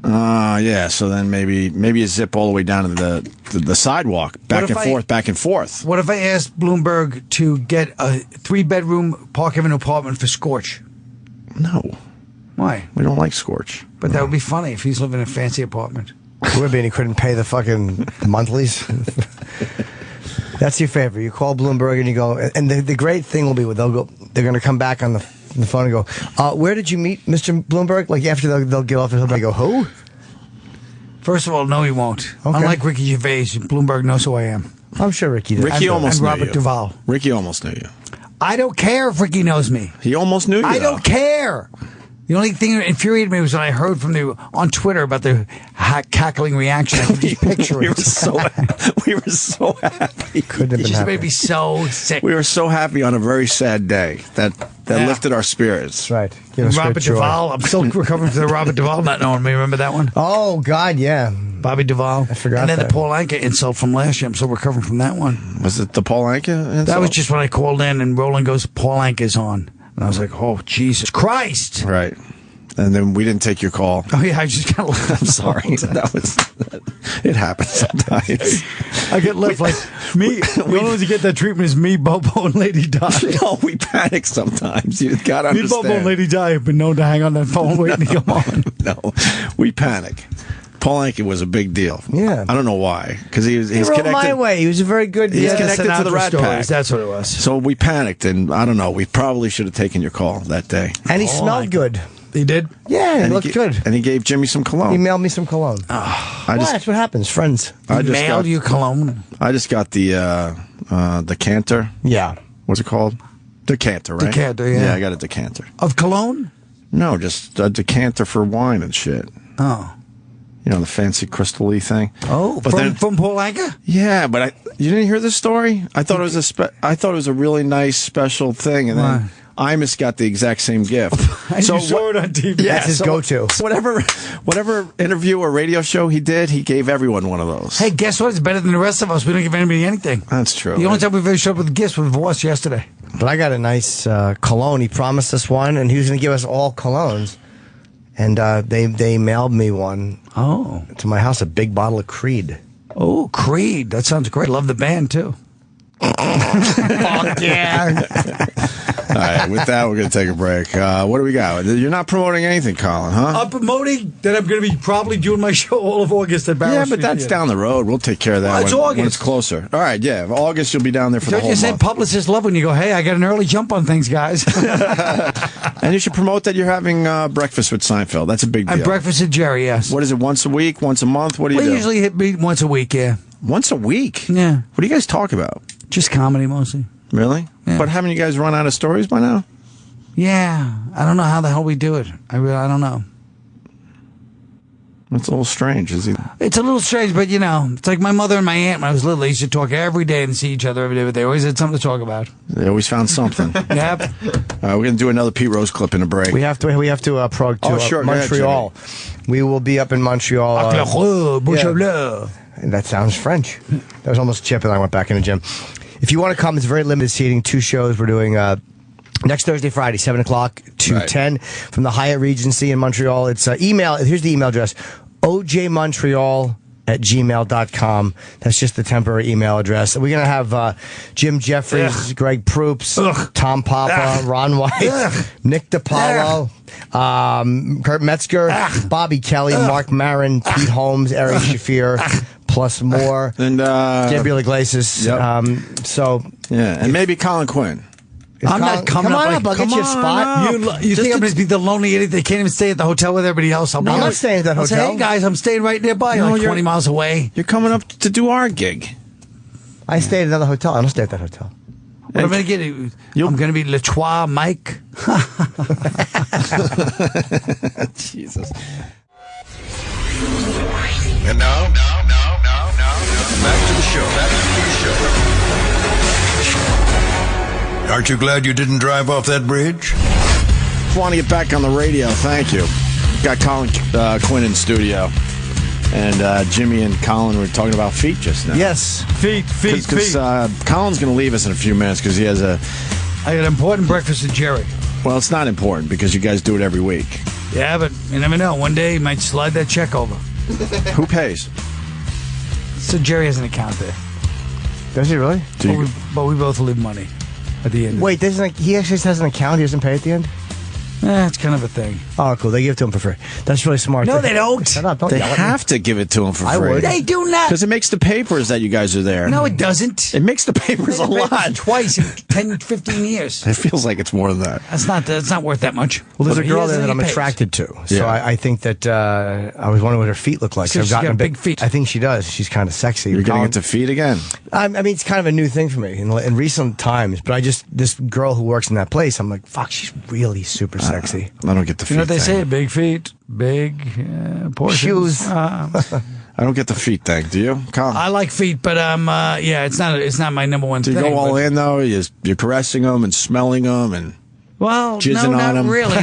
Yeah, so then maybe you zip all the way down to the sidewalk, back and forth. What if I asked Bloomberg to get a 3-bedroom Park Avenue apartment for Scorch? No. Why? We don't like Scorch. But that would be funny if he's living in a fancy apartment. It would be, and he couldn't pay the fucking monthlies. That's your favor. You call Bloomberg and you go, and the great thing will be they're going to come back on the phone and go, where did you meet Mr. Bloomberg? Like after they'll get off the phone, they go, who? First of all, no, he won't. Okay. Unlike Ricky Gervais, Bloomberg knows who I am. I'm sure Ricky does. Ricky almost knew Robert you. Duvall. Ricky almost knew you. I don't care if Ricky knows me. He almost knew you. I don't care. The only thing that infuriated me was when I heard from on Twitter about the cackling reaction. I could just picture we it. We were so happy. Couldn't have It been just happy. made me so sick. We were so happy on a very sad day that lifted our spirits. That's right. Give us Robert great joy. Duvall. I'm still recovering from the Robert Duvall not knowing me. Remember that one? Oh, God, yeah. Bobby Duvall. I forgot And then that. the Paul Anka insult from last year. I'm still recovering from that one. Was it the Paul Anka insult? That was just when I called in and Roland goes, Paul Anka's on. And I was like, oh, Jesus Christ. Right. And then we didn't take your call. Oh, yeah, I just got left. I'm sorry. It happens sometimes. I get left like me. The only ones who get that treatment is me, Bobo, and Lady Di. No, we panic sometimes. You got to Me, understand. Bobo, and Lady Di have been known to hang on that phone waiting to come on. No, we panic. Paul Anka was a big deal. Yeah. I don't know why. Because he's He wrote connected. My Way. He was a very good... He's connected to the Rat Stories. Pack. That's what it was. So we panicked, and I don't know. We probably should have taken your call that day. And he smelled good. He did? Yeah, he looked good. And he gave Jimmy some cologne. He mailed me some cologne. That's what happens, friends. He mailed you cologne? I just got the decanter. Yeah. What's it called? Decanter, right? Decanter, yeah. Yeah, I got a decanter. Of cologne? No, just a decanter for wine and shit. Oh. You know, the fancy crystal-y thing. Oh, from Paul Anka? Yeah, but you didn't hear this story? I thought it was a really nice special thing, and then Imus got the exact same gift. And you saw it on TV. Yeah, that's his go-to. So whatever interview or radio show he did, he gave everyone one of those. Hey, guess what? It's better than the rest of us. We don't give anybody anything. That's true. The only time we've ever showed up with gifts was Voss yesterday. But I got a nice cologne. He promised us one, and he was going to give us all colognes. And they mailed me one. Oh. To my house, a big bottle of Creed. Oh, Creed. That sounds great. Love the band, too. Fuck yeah. All right, with that, we're going to take a break. What do we got? You're not promoting anything, Colin, huh? I'm promoting that I'm going to be probably doing my show all of August at Barrow Yeah, Street but that's Theater. down the road. We'll take care of that Well, it's when August. it's closer. All right, yeah. August, you'll be down there for the Don't whole you say month. publicists love when you go, hey, I got an early jump on things, guys. And you should promote that you're having breakfast with Seinfeld. That's a big deal. And breakfast at Jerry, yes. What is it, once a week, once a month? What do you We do? usually hit me once a week, yeah. Once a week? Yeah. What do you guys talk about? Just comedy mostly. Really? Yeah. But haven't you guys run out of stories by now? Yeah. I don't know how the hell we do it. I don't know. It's a little strange, is it? It's a little strange, but, it's like my mother and my aunt when I was little. They used to talk every day and see each other every day, but they always had something to talk about. They always found something. Yep. We're going to do another Pete Rose clip in a break. We have to prog to Sure, go ahead, Montreal. We will be up in Montreal. And that sounds French. That was almost Chip, and I went back in the gym. If you want to come, it's very limited seating. 2 shows. We're doing next Thursday, Friday, 7 o'clock to 10 from the Hyatt Regency in Montreal. It's email. Here's the email address: ojmontreal@gmail.com. That's just the temporary email address. We're going to have Jim Jeffries, Greg Proops, Tom Papa, Ron White, Nick DiPaolo, Kurt Metzger, Bobby Kelly, Mark Maron, Pete Holmes, Eric Shafir, plus more. And Gabriel Iglesias. Yep. And maybe Colin Quinn. I'm not coming come up. on up, I'll get you a spot. You think I'm going to be the lonely idiot that can't even stay at the hotel with everybody else? I'm not staying at that I'll say, hotel. hey, guys, I'm staying right nearby, like 20 miles away. You're coming up to do our gig. I stay at another hotel. I don't stay at that hotel. What am I going to get? I'm going to be Le Trois Mike. Jesus. And now, back to the show. Aren't you glad you didn't drive off that bridge? Just want to get back on the radio. Thank you. Got Colin Quinn in studio. And Jimmy and Colin were talking about feet just now. Yes. Feet. Because Colin's going to leave us in a few minutes because he has I got an important breakfast at Jerry. Well, it's not important because you guys do it every week. Yeah, but you never know. One day he might slide that check over. Who pays? So Jerry has an account there. Does he really? But we both leave money at the end. Wait, he actually has an account? He doesn't pay at the end? It's kind of a thing. Oh, cool. They give it to him for free. That's really smart. No, they don't. Shut up. Don't They yell at me. have to give it to him for I free. would. They do not. Because it makes the papers that you guys are there. No, it doesn't. It makes the papers a lot. Twice in 10, 15 years. It feels like it's more than that. That's not worth that much. Well, there's But a girl he there that he I'm pays. attracted to. So Yeah. I think that I was wondering what her feet look like. So I've she's gotten got a big feet. I think she does. She's kind of sexy. You're getting Colin- into feet again? I mean, it's kind of a new thing for me in recent times. But this girl who works in that place, I'm like, fuck, she's really super sexy. I don't get the feet You know what they thing. say? Big feet, big portions. Shoes. I don't get the feet thing. Do you, Colin? I like feet, but it's not my number one Do you thing. go all but- in, though? You're caressing them and smelling them and Well, jizzing no, on not them? really.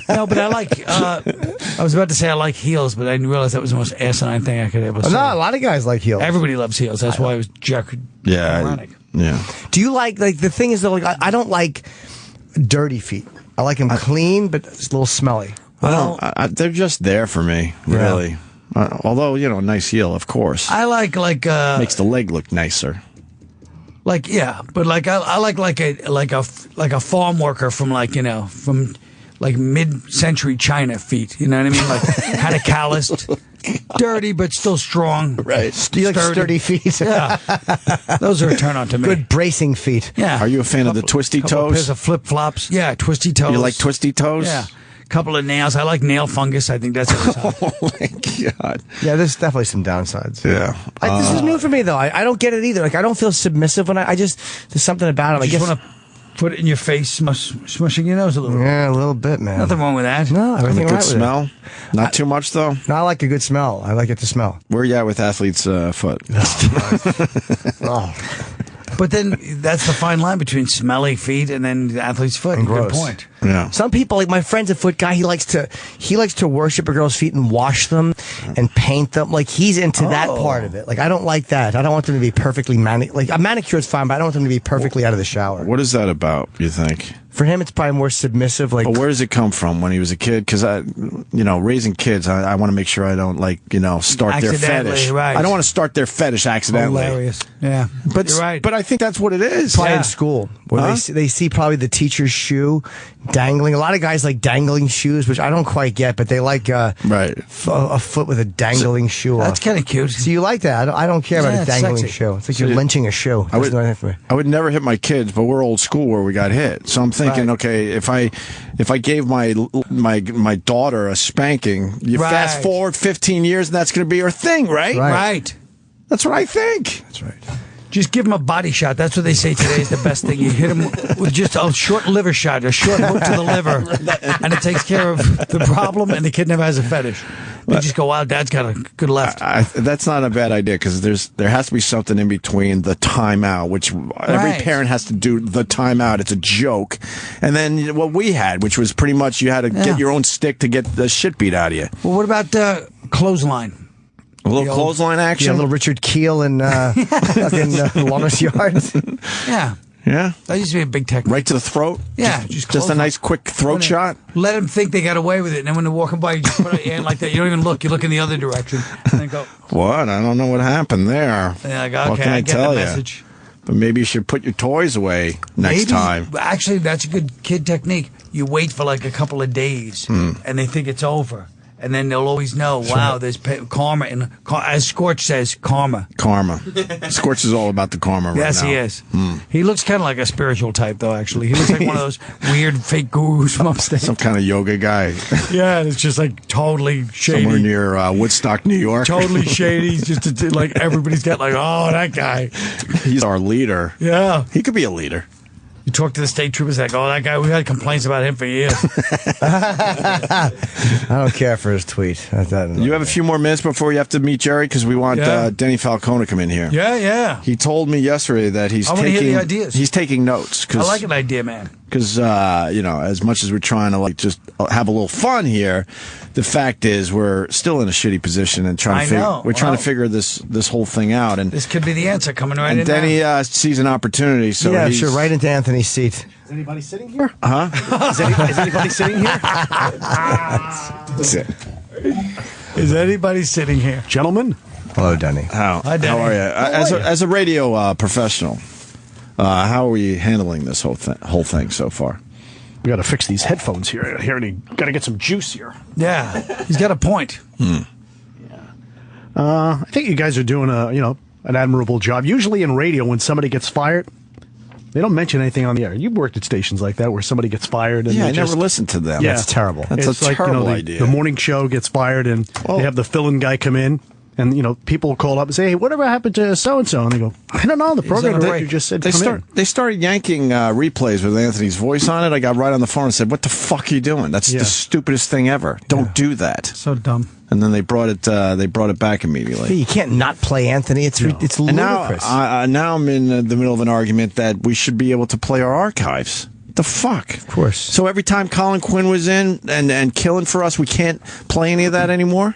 No, no, but I like. I was about to say I like heels, but I didn't realize that was the most asinine thing I could ever say. No, a lot of guys like heels. Everybody loves heels. That's why it was ironic. Yeah. Do you like the thing is though, like I don't like dirty feet. I like them clean, but it's a little smelly. Well, they're just there for me, really. Although, a nice heel, of course. I like Makes the leg look nicer. but I like a farm worker from from mid-century China feet. You know what I mean? Like kind of calloused, dirty but still strong. Right. Do you like sturdy feet? Yeah, those are a turn on to me. Good bracing feet. Yeah. Are you a fan of the twisty Couple pairs toes? of flip flops. Yeah, twisty toes. You like twisty toes? Yeah. Couple of nails. I like nail fungus. I think that's Oh my God. Yeah, there's definitely some downsides. Yeah. This is new for me though. I don't get it either. Like I don't feel submissive when there's something about it. I You guess. just want to put it in your face, smushing your nose a little. Yeah, a little bit, man. Nothing wrong with that. No, And a everything good right with it. smell? Not too much, though? No, I like a good smell. I like it to smell. Where you at with athlete's foot? Oh. But then that's the fine line between smelly feet and then the athlete's foot. And Good gross. point. Yeah. Some people, like my friend's a foot guy, he likes to worship a girl's feet and wash them and paint them. Like he's into that part of it. Like I don't like that. I don't want them to be perfectly like a manicure is fine, but I don't want them to be perfectly out of the shower. What is that about, you think? For him, it's probably more submissive. Like, but where does it come from when he was a kid? Because raising kids, I want to make sure I don't start their fetish. Right. I don't want to start their fetish accidentally. Hilarious. Yeah, but you're right. But I think that's what it is. Probably in school where they see probably the teacher's shoe dangling. A lot of guys like dangling shoes, which I don't quite get, but they like a foot with a dangling shoe. That's kind of cute. So you like that? I don't care about a dangling sexy. shoe. It's like you're lynching a shoe. I would never hit my kids, but we're old school where we got hit. So I'm thinking, okay, if I gave my daughter a spanking, you fast forward 15 years, and that's going to be her thing, right? Right. That's what I think. That's right. Just give him a body shot. That's what they say today is the best thing. You hit him with just a short liver shot, a short hook to the liver, and it takes care of the problem, and the kid never has a fetish. They just go, wow, Dad's got a good left. That's not a bad idea because there has to be something in between the timeout, which every parent has to do the timeout. It's a joke. And then what we had, which was pretty much you had to get your own stick to get the shit beat out of you. Well, what about clothesline? A little clothesline action? Yeah, a little Richard Keel and fucking Longest Yards. Yeah. Yeah? That used to be a big technique. Right to the throat? Yeah. Just a nice quick throat shot? Let them think they got away with it. And then when they're walking by, you just put it in like that. You don't even look. You look in the other direction. And then go. What? I don't know what happened there. Yeah, like, okay, what can I get tell the you? message. But maybe you should put your toys away next time. Actually, that's a good kid technique. You wait for like a couple of days, and they think it's over. And then they'll always know, wow, there's karma. And as Scorch says, karma. Karma. Scorch is all about the karma right now. Yes, he is. He looks kind of like a spiritual type, though, actually. He looks like one of those weird fake gurus from upstate. Some kind of yoga guy. Yeah, it's just like totally shady. Somewhere near Woodstock, New York. Totally shady. Just like everybody's got like, oh, that guy. He's our leader. Yeah. He could be a leader. You talk to the state troopers, like, oh, that guy, we had complaints about him for years. I don't care for his tweet. You have a few more minutes before you have to meet Jerry because we want Denny Falcone to come in here. Yeah. He told me yesterday that he's hear the ideas. He's taking notes. I like an idea, man. Because, as much as we're trying to just have a little fun here, the fact is we're still in a shitty position and trying to figure this whole thing out. And this could be the answer coming right in. And Denny sees an opportunity. So sure, right into Anthony's seat. Is anybody sitting here? Huh? Is anybody sitting here? That's it. Is anybody sitting here? Gentlemen? Hello, Denny. Hi, Denny. How are you? As a radio professional, how are we handling this whole thing so far? We got to fix these headphones here. And got to get some juice here. Yeah, he's got a point. I think you guys are doing an admirable job. Usually in radio, when somebody gets fired, they don't mention anything on the air. You've worked at stations like that where somebody gets fired. And I never listened to them. Yeah, that's terrible. That's it's a terrible idea. The morning show gets fired, and they have the fill-in guy come in. And, people call up and say, hey, whatever happened to so-and-so? And they go, I don't know. The program director just said They started yanking replays with Anthony's voice on it. I got right on the phone and said, what the fuck are you doing? That's the stupidest thing ever. Don't do that. So dumb. And then they brought it back immediately. You can't not play Anthony. It's ludicrous. And now I'm in the middle of an argument that we should be able to play our archives. The fuck? Of course. So every time Colin Quinn was in and killing for us, we can't play any of that anymore?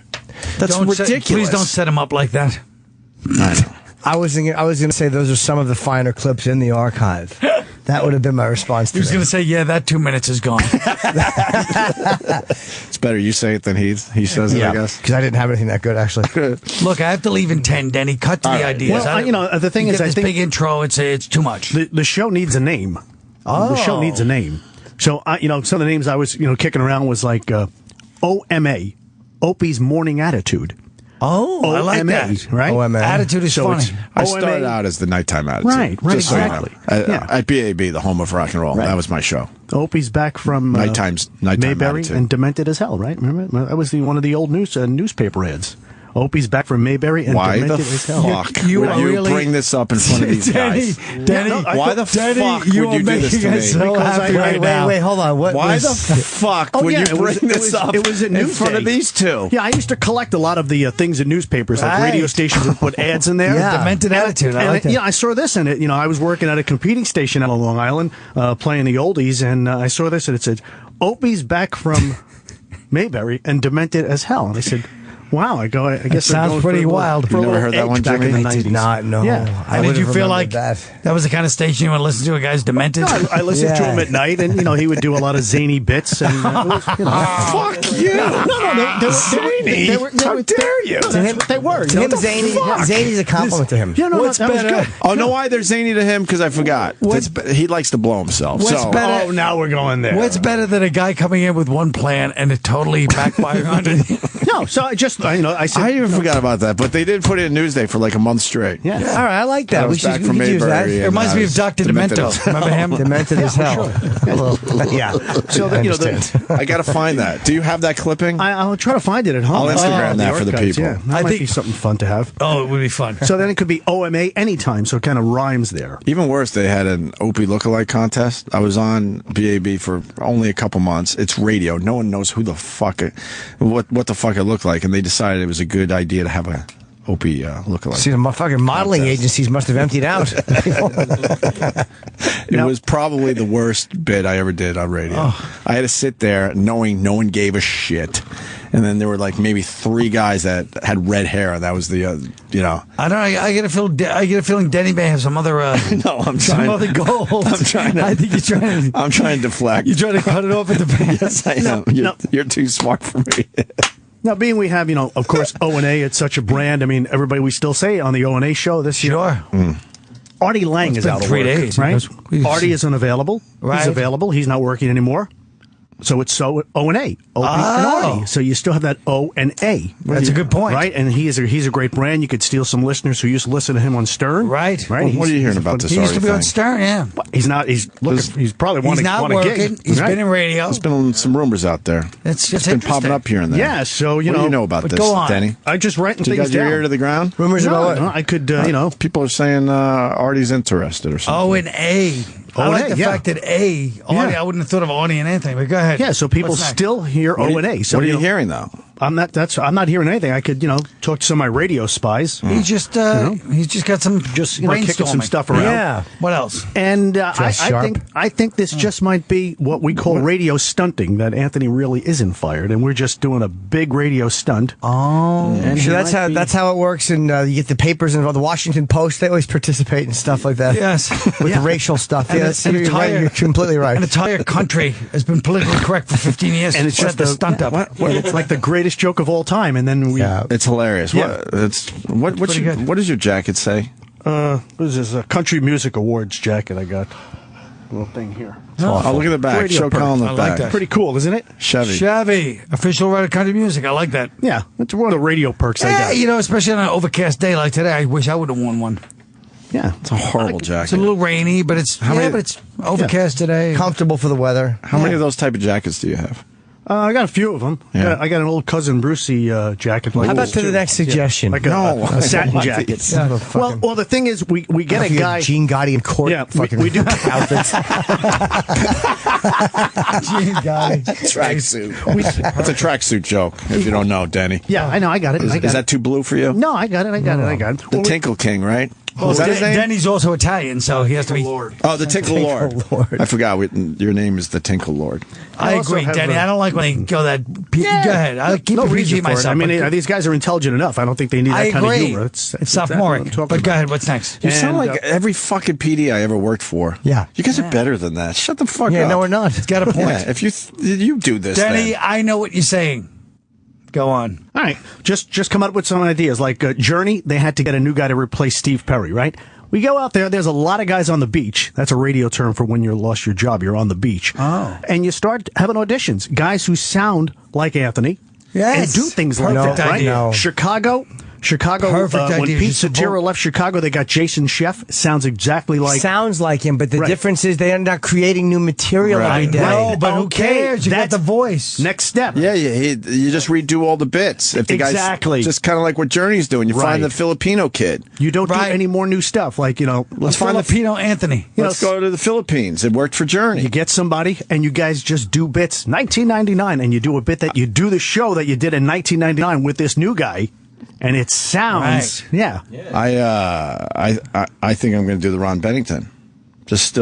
That's ridiculous. Please don't set him up like that. I know. I was going to say those are some of the finer clips in the archive. That would have been my response to He was going to say, yeah, that 2 minutes is gone. It's better you say it than he says it, I guess. Because I didn't have anything that good, actually. Look, I have to leave in 10, Denny. Cut to the ideas. Well, the thing is, I think big intro, it's too much. The show needs a name. The show needs a name. So, some of the names I was, kicking around was like OMA, Opie's Morning Attitude. Oh, I like that. Right? OMA. Attitude is funny. I started out as the nighttime attitude. Right, exactly. So you know. At BAB, the home of rock and roll. Right. That was my show. Opie's back from nighttime Mayberry attitude. and Demented as Hell, right? Remember? That was one of the old newspaper ads. Opie's back from Mayberry and Demented as Hell. Why the fuck would you bring this up in front of these guys? Denny, why the fuck would you do this to me? So wait, hold on. Why the fuck would you bring this up in front of these two? Yeah, I used to collect a lot of the things in newspapers, like radio stations would put ads in there. Yeah, Demented attitude. I like that. Yeah, I saw this in it. I was working at a competing station out on Long Island, playing the oldies, and I saw this, and it said, Opie's back from Mayberry and Demented as Hell. And I said, Wow, I guess sounds pretty wild. You never heard that one, back Jimmy? in the I 90s. did not know. Yeah. How did you feel like that was the kind of station you want to listen to? A guy's demented. No, I listened to him at night, and he would do a lot of zany bits. And fuck you! No, they were zany. How dare you? They were. To him, zany's a compliment to him. Yeah, no, What's that was better? good. Oh, know why they're zany to him? Because I forgot. He likes to blow himself. What's better? Oh, now we're going there. What's better than a guy coming in with one plan and it totally backfiring on it? No, so I said. I even forgot about that, but they did put it in Newsday for like a month straight. Yeah. All right, I like that. We back from use that. Mayberry. It reminds me of Dr. Demento. Remember him? Demented as hell. Yeah. So I got to find that. Do you have that clipping? I'll try to find it at home. I'll Instagram that for the archives, people. Yeah, that might be something fun to have. Oh, it would be fun. So then it could be OMA anytime, so it kind of rhymes there. Even worse, they had an Opie lookalike contest. I was on BAB for only a couple months. It's radio. No one knows who the fuck what the fuck it looked like, and they decided it was a good idea to have a Opie lookalike. See, the fucking modeling agencies must have emptied out. It was probably the worst bit I ever did on radio. I had to sit there knowing no one gave a shit. And then there were like maybe 3 guys that had red hair. That was the, I don't know. I get a feeling Denny may have some other. No, I'm trying. Some other goals. I'm trying to. I think you're trying. I'm trying to deflect. You're trying to cut it off at the pass. Yes, I am. You're too smart for me. Now, being we have, of course, O&A, it's such a brand. I mean, everybody, we still say on the O&A show this year. Sure. Artie Lang is out of 3 work, days, right? Artie is unavailable. Right. He's available. He's not working anymore. So it's O&A, Opie and Artie. So you still have that O and A. That's a good point. Right? And he's a great brand. You could steal some listeners who used to listen to him on Stern. Right. Right. Well, what are you hearing about this He used Artie to be on thing? Stern, yeah. He's not. He's looking. He's probably wanting. He's not want a working. gig. He's Right. been in radio. There's been some rumors out there. It's been popping up here and there. Yeah. So what do you know about but this, go on. Danny? I just write You things got your down. ear to the ground? Rumors about what? No, I could. People are saying Artie's interested or something. O and A. I like the fact that A. Artie, Yeah. I wouldn't have thought of Artie and anything, but go ahead. Yeah, so people What's next? still hear O and A. So What are you hearing though? I'm not hearing anything. I could, talk to some of my radio spies. He's just got some kicking some stuff around. Yeah. What else? And Dress sharp. I think this just might be what we call radio stunting. That Anthony really isn't fired, and we're just doing a big radio stunt. Oh, and So that's how it works, and you get the papers and the Washington Post. They always participate in stuff like that. Yes, with the racial stuff. And Yes, an you're entire- right. You're completely right. An entire country has been politically correct for 15 years, and it's Set just the stunt up. It's like the greatest joke of all time, and then we. It's hilarious. Yeah. What does your jacket say? What is this? A Country Music Awards jacket I got. Little thing here. Oh, look at the back. Radio Show perk. Colin the I like back. that. Pretty cool, isn't it? Chevy. Official writer of country music. I like that. Yeah, it's one of the radio perks I got. Especially on an overcast day like today, I wish I would have worn one. Yeah, it's a horrible jacket. It's a little rainy, but it's overcast today. Comfortable for the weather. How many of those type of jackets do you have? I got a few of them. Yeah. I got an old Cousin Brucey jacket. How about to the next suggestion? Like a satin jacket. Well, the thing is, we get a guy. Gene Gotti and Court. Yeah, fucking we do outfits. Gene Gotti. Tracksuit. That's a tracksuit joke, if you don't know, Danny. Yeah, I know. I got it. Is that too blue for you? No, I got it. I got it. The Tinkle King, right? Well, Was that his name? Denny's also Italian, so he has to be. Oh, the Tinkle Lord. I forgot. Your name is the Tinkle Lord. I agree, Denny. I don't like when they go that. Go ahead. I'll keep No it PG reason for it. myself. I mean, these guys are intelligent enough. I don't think they need that kind of humor. It's sophomoric. But go ahead. What's next? You sound like every fucking PD I ever worked for. Yeah. You guys are better than that. Shut the fuck up. Yeah, no, we're not. It's got a point. Yeah, if you do this, Denny, then. I know what you're saying. Go on. All right, just come up with some ideas. Like Journey, they had to get a new guy to replace Steve Perry, right? We go out there, there's a lot of guys on the beach. That's a radio term for when you lost your job. You're on the beach. Oh. And you start having auditions. Guys who sound like Anthony. Yes. And do things like Perfect that, right? idea. No. Chicago, Perfect when idea. Pete Satira left Chicago, they got Jason Sheff. Sounds exactly like... Sounds like him, but the difference is they are not creating new material every day. No, but who cares? You got the voice. Next step. Yeah, you just redo all the bits. If the Exactly. guy's just kind of like what Journey's doing. You find Right. the Filipino kid. You don't do any more new stuff. Like, Let's find Filipino Anthony. Let's go to the Philippines. It worked for Journey. You get somebody, and you guys just do bits. 1999, and you do a bit that you do the show that you did in 1999 with this new guy, and it sounds, yeah. I think I'm going to do the Ron Bennington. Just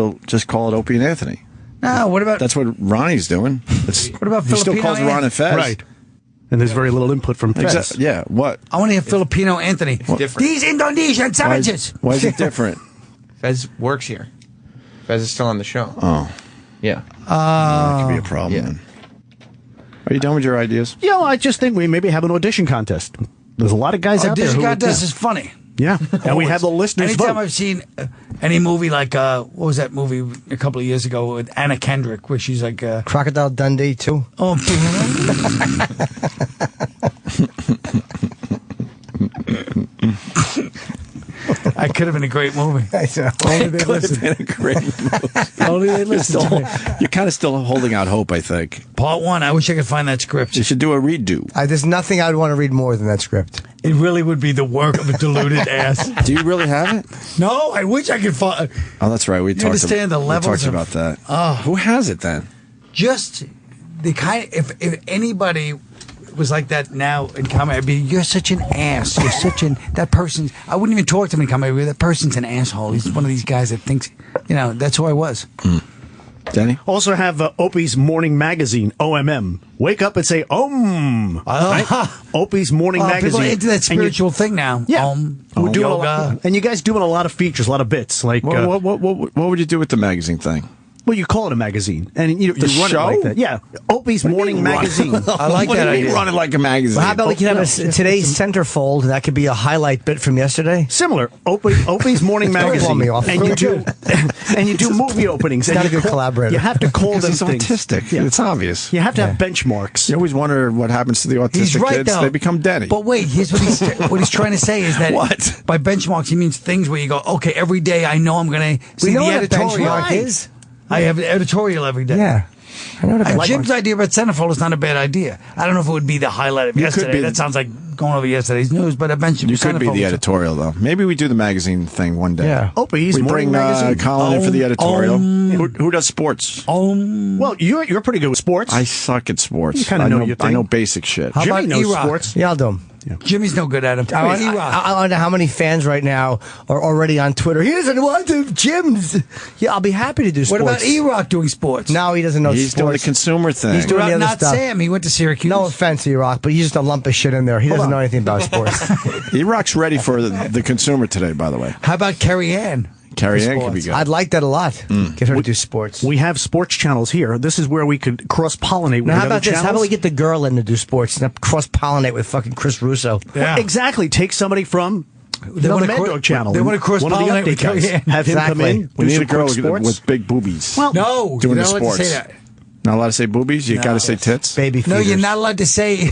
call it Opie and Anthony. No, what about... That's what Ronnie's doing. What about he still Filipino calls Ron and Fez. Right. And there's very little input from Fez. Exactly. Yeah, what? I want to hear Filipino Anthony. Different. These Indonesian savages. Why is it different? Fez works here. Fez is still on the show. Oh. Yeah. That could be a problem. Then. Are you done with your ideas? Yeah, well, I just think we maybe have an audition contest. There's a lot of guys out there. Audition contest is funny. Yeah, and we have the listeners Anytime vote. I've seen any movie like, what was that movie a couple of years ago with Anna Kendrick, where she's like... Crocodile Dundee, too. Oh, that could have been a great movie. Only they listened. Been a great movie. Only they listened to me. You're kind of still holding out hope, I think. Part 1, I wish I could find that script. You should do a redo. There's nothing I'd want to read more than that script. It really would be the work of a deluded ass. Do you really have it? No, I wish I could find... Oh, that's right. We talked understand the levels about that. Who has it then? Just the kind... If anybody was like that now in comedy, I'd be, you're such an ass. You're such an... That person... I wouldn't even talk to him in comedy. That person's an asshole. He's one of these guys that thinks... that's who I was. Danny? Also have Opie's Morning Magazine, OMM. Wake up and say, right? Opie's Morning Magazine. People are into that spiritual thing now. Yeah. We're doing yoga. And you guys doing a lot of features, a lot of bits. Like, what would you do with the magazine thing? Well, you call it a magazine, and you The run show? it like that. Yeah, Opie's Morning Magazine. I like that idea. Run it like a magazine. Well, how about we can have today's centerfold? That could be a highlight bit from yesterday. Similar. Opie's Morning Don't Magazine. blow me off. And you do movie openings. He's and not a you good collaborator. You have to call them He's things. autistic. Yeah. It's obvious. You have to have benchmarks. You always wonder what happens to the autistic He's right, kids. though. They become Denny. But wait, here's what he's trying to say is that What? by benchmarks, he means things where you go, okay, every day I know I'm going to see We know the what a editorial. benchmark is. I have an editorial every day. Yeah. I know what a benchmark Jim's idea about centerfold is not a bad idea. I don't know if it would be the highlight of You could yesterday. be- that sounds like going over yesterday's news, but eventually You could be the editorial, though. Maybe we do the magazine thing one day. Yeah. Opie's We Morning bring Magazine. Colin in for the editorial. Who does sports? Well, you're pretty good with sports. I suck at sports. You kinda know your thing. I know basic shit. How Jimmy about knows E-Rock? sports. Yeah, I'll do 'em. Jimmy's no good at him. I wonder how many fans right now are already on Twitter. He doesn't want to gyms. Yeah, I'll be happy to do sports. What about E-Rock doing sports? No, he doesn't know He's doing the sports. consumer thing. He's doing the other Not stuff. Sam. He went to Syracuse. No offense, E-Rock, but he's just a lump of shit in there. He doesn't know anything about sports. E-Rock's ready for the consumer today, by the way. How about Carrie Ann? Carrie For Ann could be sports. good. I'd like that a lot. Get her to do sports. We have sports channels here. This is where we could cross-pollinate with Now, how other about this? channels. How about we get the girl in to do sports and cross-pollinate with fucking Chris Russo? Yeah. Exactly. Take somebody from the wanna Mad cro- Dog channel. they wanna One of the cross-pollinate update with guys. Kellyanne. Have him come Exactly. in. We do need some a girl quick sports. with big boobies. Well, No, doing you're the not allowed to sports. say that. Not allowed to say boobies? You got to say tits? Baby No, feeders. you're not allowed to say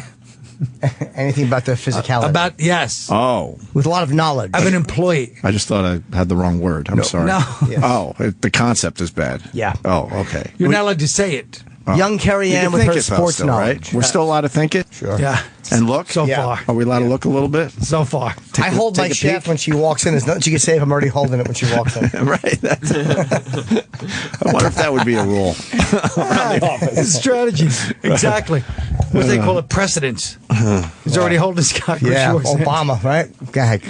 Anything about their physicality. about yes. Oh. With a lot of knowledge. I'm an employee. I just thought I had the wrong word. I'm sorry. No. Yes. Oh, the concept is bad. Yeah. Oh, okay. You're not allowed to say it. Young Carrie You Ann can with think her it, though, sports still, knowledge. right? We're still allowed to think it? Sure. Yeah. And look? So Yeah. far. Are we allowed to look a little bit? So far. I hold take my a shaft peek? when she walks in. There's nothing she can say if I'm already holding it when she walks in. Right. That's I wonder if that would be a rule. Strategy. Exactly. What do they call it? Precedence. He's already holding his cock. when Yeah, she walks in. Obama, right? Go ahead.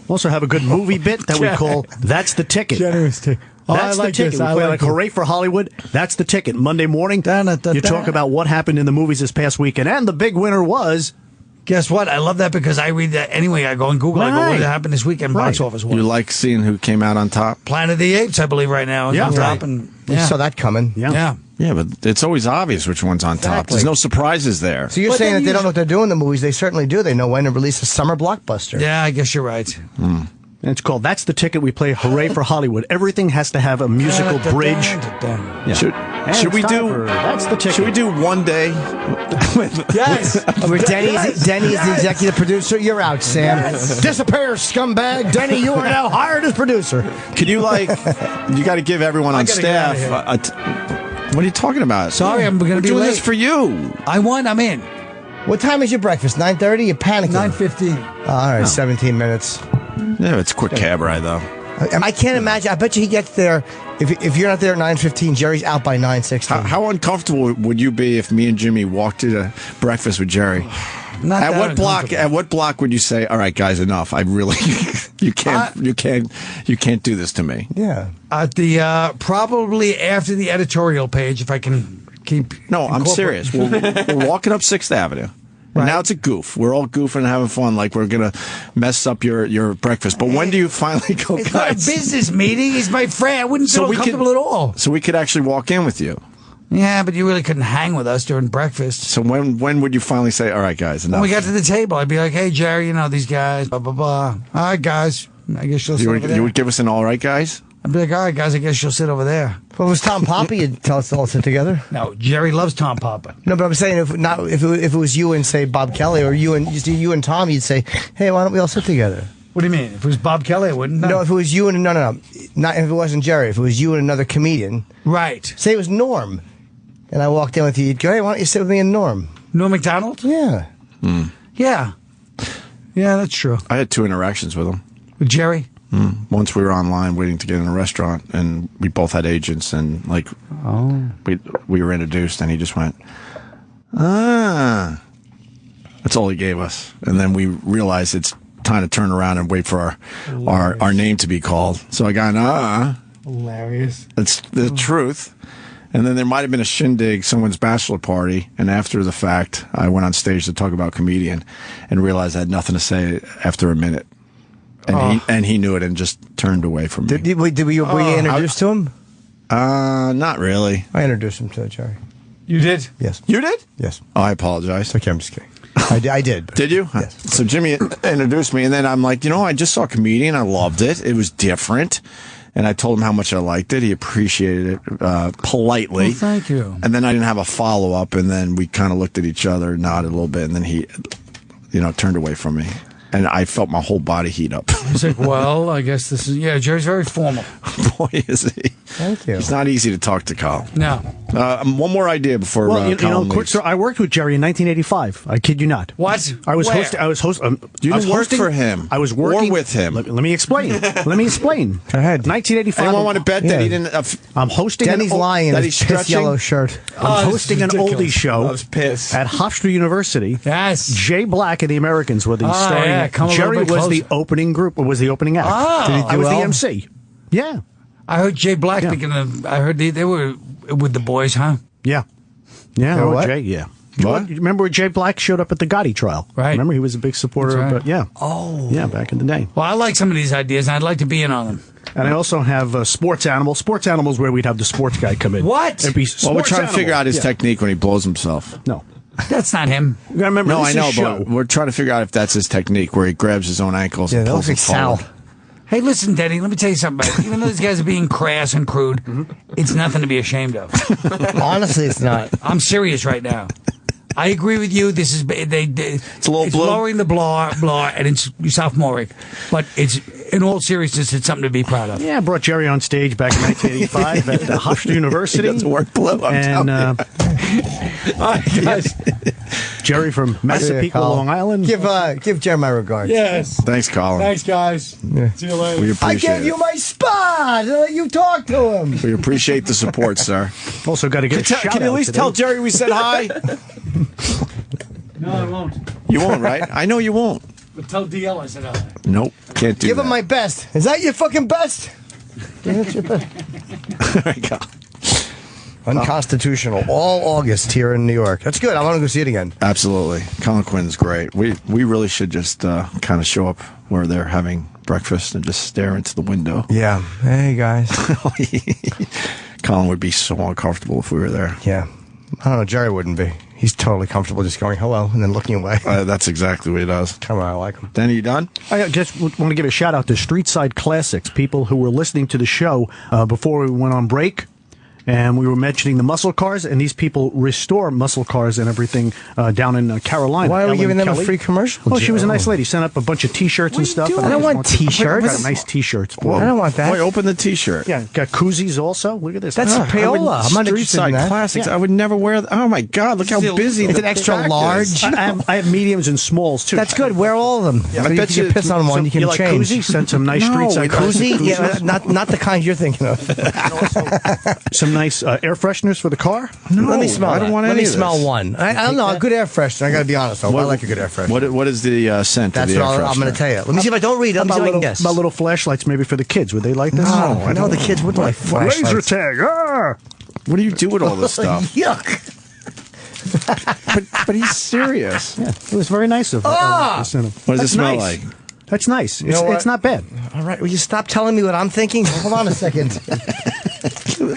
Also have a good movie bit that we call "That's the Ticket." Generous tick. Oh, That's I like the ticket. this. We I play like like Hooray for Hollywood. That's the ticket. Monday morning, you talk about what happened in the movies this past weekend, and the big winner was. Guess what? I love that because I read that anyway. I go on Google. I go, what Right. happened this weekend? Box Right. office. You like seeing who came out on top? Planet of the Apes, I believe, right now is Yeah. on top. Right. And You saw that coming. yeah. Yeah, but it's always obvious which one's on top. Exactly. There's no surprises there. So you're But saying then that they don't know what they're doing in the movies? They certainly do. They know when to release a summer blockbuster. Yeah, I guess you're right. And it's called "That's the Ticket." We play "Hooray for Hollywood." Everything has to have a musical bridge. Yeah. Should it's we time do? for That's the Ticket. Should we do one day? Yes. Where Denny's the executive producer. You're out, Sam. Disappear, scumbag. Denny, you are now hired as producer. Can you you got to give everyone on gotta get outta staff? What are you talking about? Sorry, I'm going to be doing late. this for you. I won. I'm in. What time is your breakfast? 9:30? You're panicking. 9:15. All right, 17 minutes. Yeah, it's a quick cab ride though. I can't imagine. I bet you he gets there. If you're not there at 9:15, Jerry's out by 9:16. How uncomfortable would you be if me and Jimmy walked to breakfast with Jerry? Not At that what block? uncomfortable. At what block would you say, "All right, guys, enough. I really, you can't do this to me." Yeah. At the probably after the editorial page, if I can keep. No, I'm serious. We're walking up 6th Avenue. And now it's a goof. We're all goofing and having fun, like we're gonna mess up your breakfast. But when do you finally go, It's guys? not a business meeting. He's my friend. I wouldn't feel comfortable at all. So we could actually walk in with you. Yeah, but you really couldn't hang with us during breakfast. So when would you finally say, all right, guys, enough? When we got to the table, I'd be like, hey, Jerry, these guys, blah, blah, blah. All right, guys. I guess you'll sit over there. You would give us an all right, guys? I'd be like, all right, guys, I guess you'll sit over there. If it was Tom Papa, you'd tell us to all sit together. No, Jerry loves Tom Papa. No, but I'm saying if it was you and, say, Bob Kelly, or you and Tom, you'd say, hey, why don't we all sit together? What do you mean? If it was Bob Kelly, I wouldn't. No, if it was you and not if it wasn't Jerry. If it was you and another comedian, right? Say it was Norm, and I walked in with you. You'd go, hey, why don't you sit with me and Norm? Norm Macdonald? Yeah. Yeah. Yeah, that's true. I had 2 interactions with him. With Jerry? Once we were online waiting to get in a restaurant, and we both had agents, and we were introduced, and he just went, that's all he gave us. And then we realized it's time to turn around and wait for our name to be called. So I got Hilarious. That's the truth. And then there might have been a shindig, someone's bachelor party, and after the fact, I went on stage to talk about comedian and realized I had nothing to say after a minute. And he knew it and just turned away from me. Were you introduced to him? Not really. I introduced him to Jerry. You did? Yes. You did? Yes. Oh, I apologize. Okay, I'm just kidding. I did. Did you? Yes. So Jimmy introduced me, and then I'm like, I just saw Comedian. I loved it. It was different. And I told him how much I liked it. He appreciated it politely. Well, thank you. And then I didn't have a follow-up, and then we kind of looked at each other, nodded a little bit, and then he, turned away from me. And I felt my whole body heat up. He's like, well, I guess this is... Yeah, Jerry's very formal. Boy, is he. Thank you. It's not easy to talk to Colin. No. One more idea before Colin leaves. So I worked with Jerry in 1985. I kid you not. What? I was hosting. You didn't work for him. I was working or with him. Let me explain. Go ahead. 1985. Anyone want to bet that he didn't? I'm hosting. Denny's lying in his piss yellow shirt. I'm hosting an oldie show piss. at Hofstra University. Yes. Jay Black and the Americans were the starring. Yeah, Jerry was the opening group. Was the opening act. Oh. Did he do I was well? the MC. Yeah. I heard Jay Black thinking of... I heard they were with the boys, huh? Yeah. Yeah. What? Jay, yeah. What? You remember when Jay Black showed up at the Gotti trial? Right. Remember, he was a big supporter That's right. of it. Yeah. Oh. Yeah, back in the day. Well, I like some of these ideas, and I'd like to be in on them. And I also have Sports Animals. Sports Animals where we'd have the sports guy come in. What? It'd be Well, we're Sports trying to Animal. figure out his Yeah. technique when he blows himself. No. That's not him. You gotta remember, No, this I know, is show. but we're trying to figure out if that's his technique, where he grabs his own ankles Yeah, and that pulls looks them like Sal. forward. Hey, listen, Denny, let me tell you something. Even though these guys are being crass and crude, it's nothing to be ashamed of. Honestly, it's not. I'm serious right now. I agree with you. This is it's a little blue. lowering the blah, and it's sophomoric, but it's in all seriousness, it's something to be proud of. Yeah, I brought Jerry on stage back in 1985 at Hofstra University. He doesn't work blue, I'm telling you. All right, guys. Jerry from Massapequa, Long Island. Give Jerry my regards. Yes. Thanks, Colin. Thanks, guys. Yeah. See you later. We I appreciate gave it. you my spot. I let you talk to him. We appreciate the support, sir. Also got to get a shout Can you at least tell Jerry we said hi? No, I won't. You won't, right? I know you won't. But tell DL I said hi. Nope, can't do Give that. him my best. Is that your fucking best? That's your best. There we go. Unconstitutional. All August here in New York. That's good. I want to go see it again. Absolutely. Colin Quinn's great. We really should just kind of show up where they're having breakfast and just stare into the window. Yeah. Hey, guys. Colin would be so uncomfortable if we were there. Yeah. I don't know. Jerry wouldn't be. He's totally comfortable just going hello and then looking away. That's exactly what he does. Come on, I like him. Danny, you done? I just want to give a shout out to Streetside Classics, people who were listening to the show before we went on break. And we were mentioning the muscle cars, and these people restore muscle cars and everything down in Carolina. Why are we Ellen giving them Kelly. a free commercial? Oh, she was a nice lady. Sent up a bunch of T-shirts and stuff. I don't want T-shirts. Got nice T-shirts. I don't want that. Boy, open the T-shirt. Yeah, got koozies also. Look at this. That's payola. I'm not interested in that. Classics. Yeah. I would never wear that. Oh, my God. Look how busy It's the an extra back large. is. I have mediums and smalls too. That's good. Wear all of them. Yeah, So I you bet can you piss on one. You can like change. koozies? Sent some nice No, Streetside Koozie? Classics. Yeah, not the kind you're thinking of. Some nice air fresheners for the car. No, Let me smell. I don't that. want Let any me of smell this. one. I don't know. A good air freshener. I got to be honest. Though. I like a good air freshener. What is the scent That's of the what air freshener? I'm going to tell you. Let me see if I don't read it. Let me see if I can guess. About little flashlights maybe for the kids. Would they like this? No, I know the kids wouldn't like flashlights. Laser tag. Ah! What do you do with all this stuff? Yuck. but he's serious. Yeah, it was very nice of him. What does it smell like? That's nice. You know what? It's not bad. All right, will you stop telling me what I'm thinking? Hold on a second.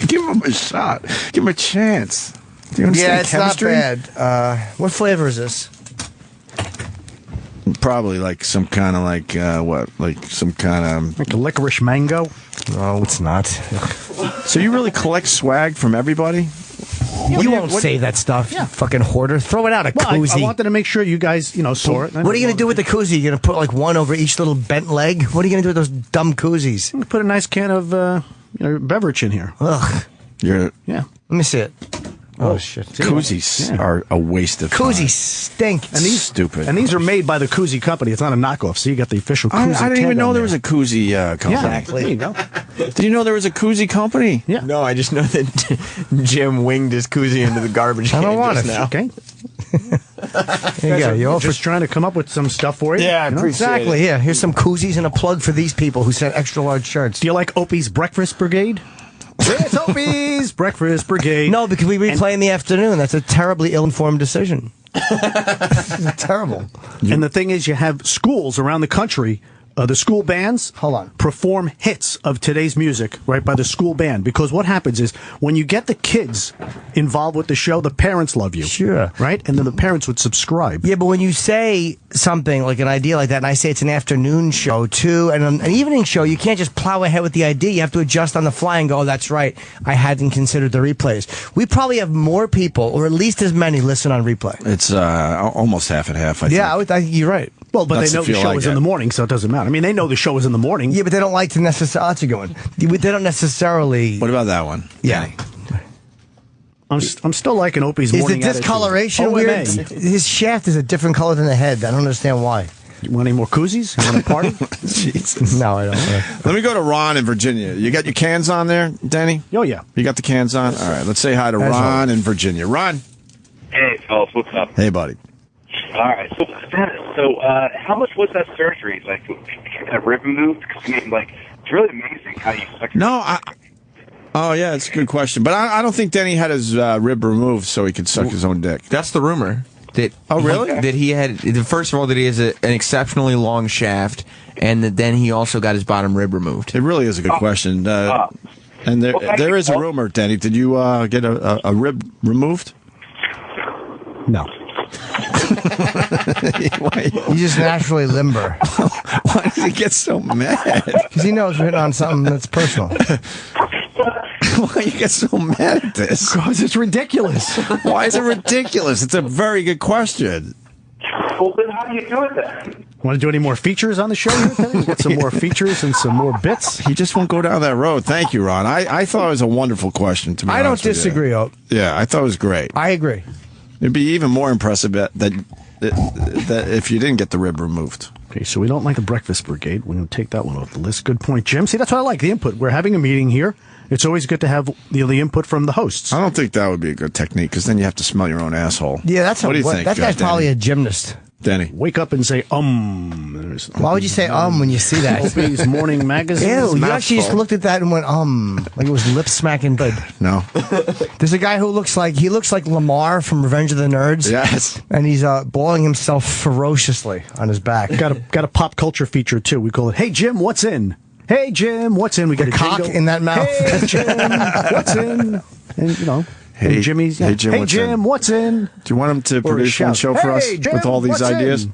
Give him a shot. Give him a chance. Do you understand Yeah, it's chemistry? not bad. What flavor is this? Probably like some kind of like some kind of like a licorice mango. No, it's not. So you really collect swag from everybody? You won't say that stuff, you fucking hoarder. Throw it out, a Well, koozie. I wanted to make sure you guys, saw it. What are you going to do with the koozie? You going to put like one over each little bent leg? What are you going to do with those dumb koozies? Put a nice can of beverage in here. Ugh. Yeah. Let me see it. Oh, shit. Koozies are a waste of time. Koozies stink. And these stupid. And these are made by the koozie company. It's not a knockoff. So you got the official koozie. I didn't even know there was a koozie company. Yeah, exactly. There you go. Did you know there was a koozie company? Yeah. No, I just know that Jim winged his koozie into the garbage can. I don't want just it. now. Okay. There you go. You're just trying to come up with some stuff for you. Yeah, I appreciate Exactly. Yeah. Here's some koozies and a plug for these people who sent extra large shirts. Do you like Opie's Breakfast Brigade? It's Opie's Breakfast Brigade. No, because we replay in the afternoon. That's a terribly ill-informed decision. Terrible. And the thing is, you have schools around the country. The school bands perform hits of today's music right by the school band, because what happens is when you get the kids involved with the show, the parents love you. Sure. Right? And then the parents would subscribe. Yeah, but when you say something like an idea like that, and I say it's an afternoon show too, and an evening show, you can't just plow ahead with the idea. You have to adjust on the fly and go, oh, that's right. I hadn't considered the replays. We probably have more people, or at least as many, listen on replay. It's almost half and half, I think. Yeah, I think you're right. Well, but That's they know if the you show like is it. in the morning, so it doesn't matter. I mean, they know the show is in the morning. Yeah, but they don't like to necessarily. That's a good one. They don't necessarily. What about that one? Yeah. I'm still liking Opie's Is the morning discoloration attitude. weird? OMA. His shaft is a different color than the head. I don't understand why. You want any more koozies? You want a party? Jesus. No, I don't. Let me go to Ron in Virginia. You got your cans on there, Denny? Oh, yeah. You got the cans on? All right, let's say hi to That's Ron in Virginia. Ron. Hey, fellas, what's up? Hey, buddy. All right, so how much was that surgery? Like, get that rib removed? Because I mean, like, it's really amazing how you suck your Oh, yeah, it's a good question. But I don't think Denny had his rib removed so he could suck his own dick. That's the rumor. That really? That he had, first of all, that he has an exceptionally long shaft, and that then he also got his bottom rib removed. It really is a good question. And there is a rumor, Denny. Did you get a rib removed? No. He's just naturally limber. Why does he get so mad? Because he knows we're hitting on something that's personal. Why you get so mad at this? Because it's ridiculous. Why is it ridiculous? It's a very good question. Well, then how do you do it then? Want to do any more features on the show? Get some more features and some more bits. He just won't go down that road. Thank you, Ron. I thought it was a wonderful question. To be I don't honest with you. disagree, Ope. Yeah, I thought it was great. I agree. It'd be even more impressive that if you didn't get the rib removed. Okay, so we don't like a breakfast brigade. We're going to take that one off the list. Good point, Jim. See, that's what I like, the input. We're having a meeting here. It's always good to have the input from the hosts. I don't think that would be a good technique, because then you have to smell your own asshole. Yeah, that's what do you think? That guy's probably a gymnast. Denny. Wake up and say, Why would you say when you see that? Opie's morning magazine. Ew, you actually just looked at that and went, like it was lip smacking good. No. There's a guy who looks like Lamar from Revenge of the Nerds. Yes. And he's blowing himself ferociously on his back. Got a pop culture feature, too. We call it, Hey, Jim, what's in? Hey, Jim, what's in? We got the a cock jingle. in that mouth. Hey, Jim, what's in? And, Hey, and Jimmy's, hey, Jim, hey, what's Jim, in? what's in? Do you want him to Or produce one show for us Hey, Jim, with all these what's ideas? in?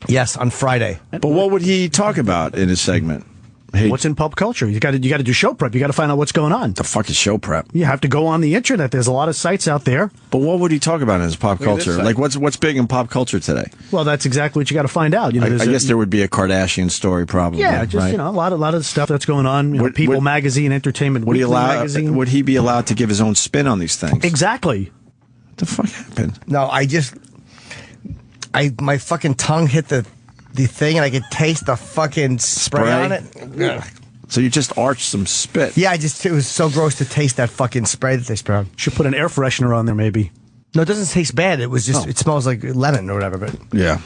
Yes, on Friday. But what would he talk about in his segment? Hey, What's in pop culture? You got to do show prep. You got to find out what's going on. the fuck is show prep? You have to go on the internet. There's a lot of sites out there. But what would he talk about in his pop Look at this culture? site. Like what's big in pop culture today? Well, that's exactly what you got to find out. I guess there would be a Kardashian story, probably. Yeah, just right? a lot of stuff that's going on. People Magazine, Entertainment Would he Weekly allow? Magazine. Would he be allowed to give his own spin on these things? Exactly. What the fuck happened? No, my fucking tongue hit the thing and I could taste the fucking spray on it. Ugh. So you just arched some spit. Yeah, it was so gross to taste that fucking spray that they spray on. Should put an air freshener on there, maybe. No, it doesn't taste bad. It was just, It smells like lemon or whatever. But Yeah.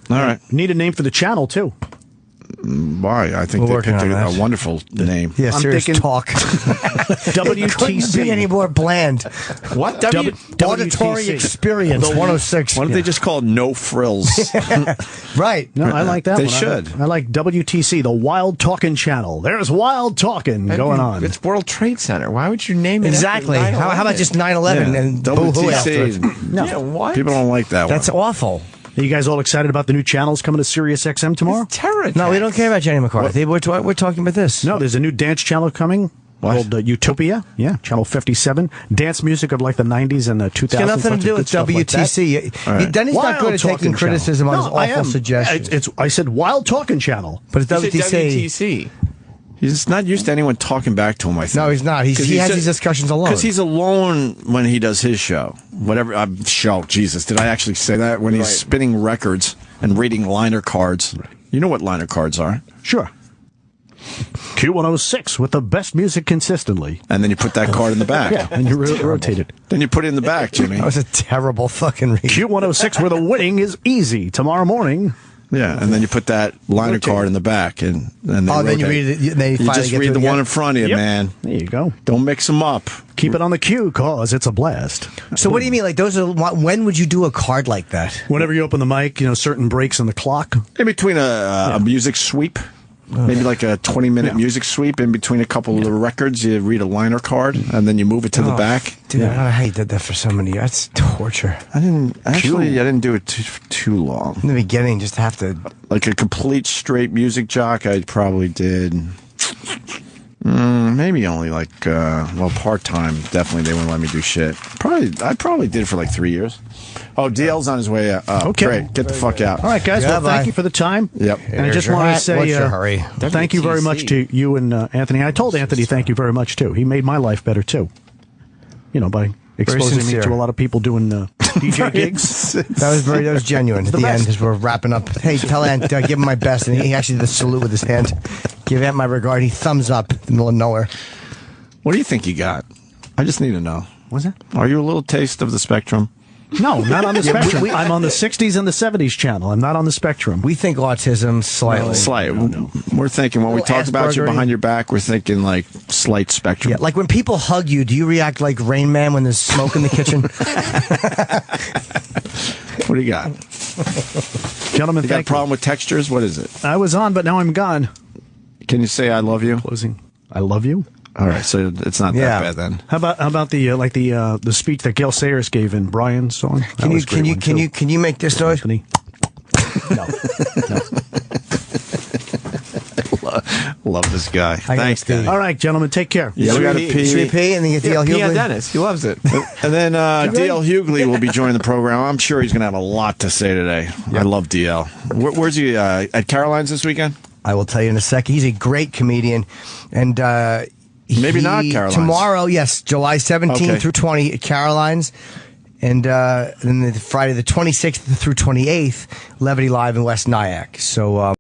All right. Need a name for the channel, too. Why? I think they picked a wonderful name. Yeah, I'm serious thinking- talk. WTC. Couldn't be any more bland. What? Auditory Experience 106. Why don't they just call it No Frills? Right. No, I like that They one. should. I like WTC, the Wild Talking Channel. There's wild talking going on. It's World Trade Center. Why would you name it? Exactly. after 9/11? How about just 9/11 and boo-hoo after it? WTC. No. Yeah, what? People don't like that That's one. awful. Are you guys all excited about the new channels coming to Sirius XM tomorrow? Terror. No, we don't care about Jenny McCarthy. We're talking about this. No, there's a new dance channel coming called Utopia. Yeah, channel 57. Dance music of like the 90s and the 2000s. It's got nothing to do with WTC. Right. Denny's not good at taking criticism on his awful suggestions. I said Wild Talking Channel. But it's WTC. WTC. He's not used to anyone talking back to him, I think. No, he's not. He has these discussions alone. Because he's alone when he does his show. Whatever. Show. Jesus. Did I actually say that? When he's spinning records and reading liner cards. You know what liner cards are. Sure. Q106 with the best music consistently. And then you put that card in the back. Yeah, and you rotate it. Then you put it in the back, Jimmy. That was a terrible fucking read. Q106 where the winning is easy tomorrow morning. Yeah, and then you put that liner card in the back, and then then you read it. Then you finally just get read to the it one again. in front of you, Yep. man. There you go. Don't mix them up. Keep it on the queue, cause it's a blast. So what do you mean? Like those are? When would you do a card like that? Whenever you open the mic, certain breaks in the clock. In between a music sweep, maybe like a 20-minute music sweep. In between a couple of the records, you read a liner card, and then you move it to the back. Dude, I hate that for so many years. That's torture. I didn't do it too long. In the beginning, just have to. Like a complete straight music jock, I probably did. Maybe only like part time. Definitely, they wouldn't let me do shit. I probably did it for like 3 years. Oh, DL's on his way up. Okay. Great. Get the fuck out. All right, guys. Well, thank you for the time. Yep. And I just want to say What's your hurry? thank you very much to you and Anthony. I told Anthony thank you very much, too. He made my life better, too. By exposing me sincere. to a lot of people doing DJ gigs. That was genuine. At the end, as we're wrapping up. Hey, tell Ant, give him my best. And he actually did the salute with his hand. Give Ant my regard. He thumbs up in the middle of nowhere. What do you think you got? I just need to know. What's that? Are you a little taste of the spectrum? No, not on the spectrum. I'm on the 60s and the 70s channel. I'm not on the spectrum. We think autism slightly. Slight. No. We're thinking when we talk about you behind your back, we're thinking like slight spectrum. Yeah, like when people hug you, do you react like Rain Man when there's smoke in the kitchen? What do you got? Gentlemen, you got a problem with textures? What is it? I was on, but now I'm gone. Can you say I love you? Closing. I love you. All right, so it's not that bad then. How about the speech that Gail Sayers gave in Brian's song? Can you make this noise? No. Love this guy. Thanks, guy. All right, gentlemen, take care. Yeah, we got to pee. Should we pee and then get DL Pee on Hughley? Dennis. He loves it. And then DL Hughley will be joining the program. I'm sure he's going to have a lot to say today. I love DL. Where's he? At Caroline's this weekend? I will tell you in a second. He's a great comedian. And maybe not Caroline's. Tomorrow, yes, July 17th through 20 at Caroline's. And then Friday the 26th through 28th, Levity Live in West Nyack. So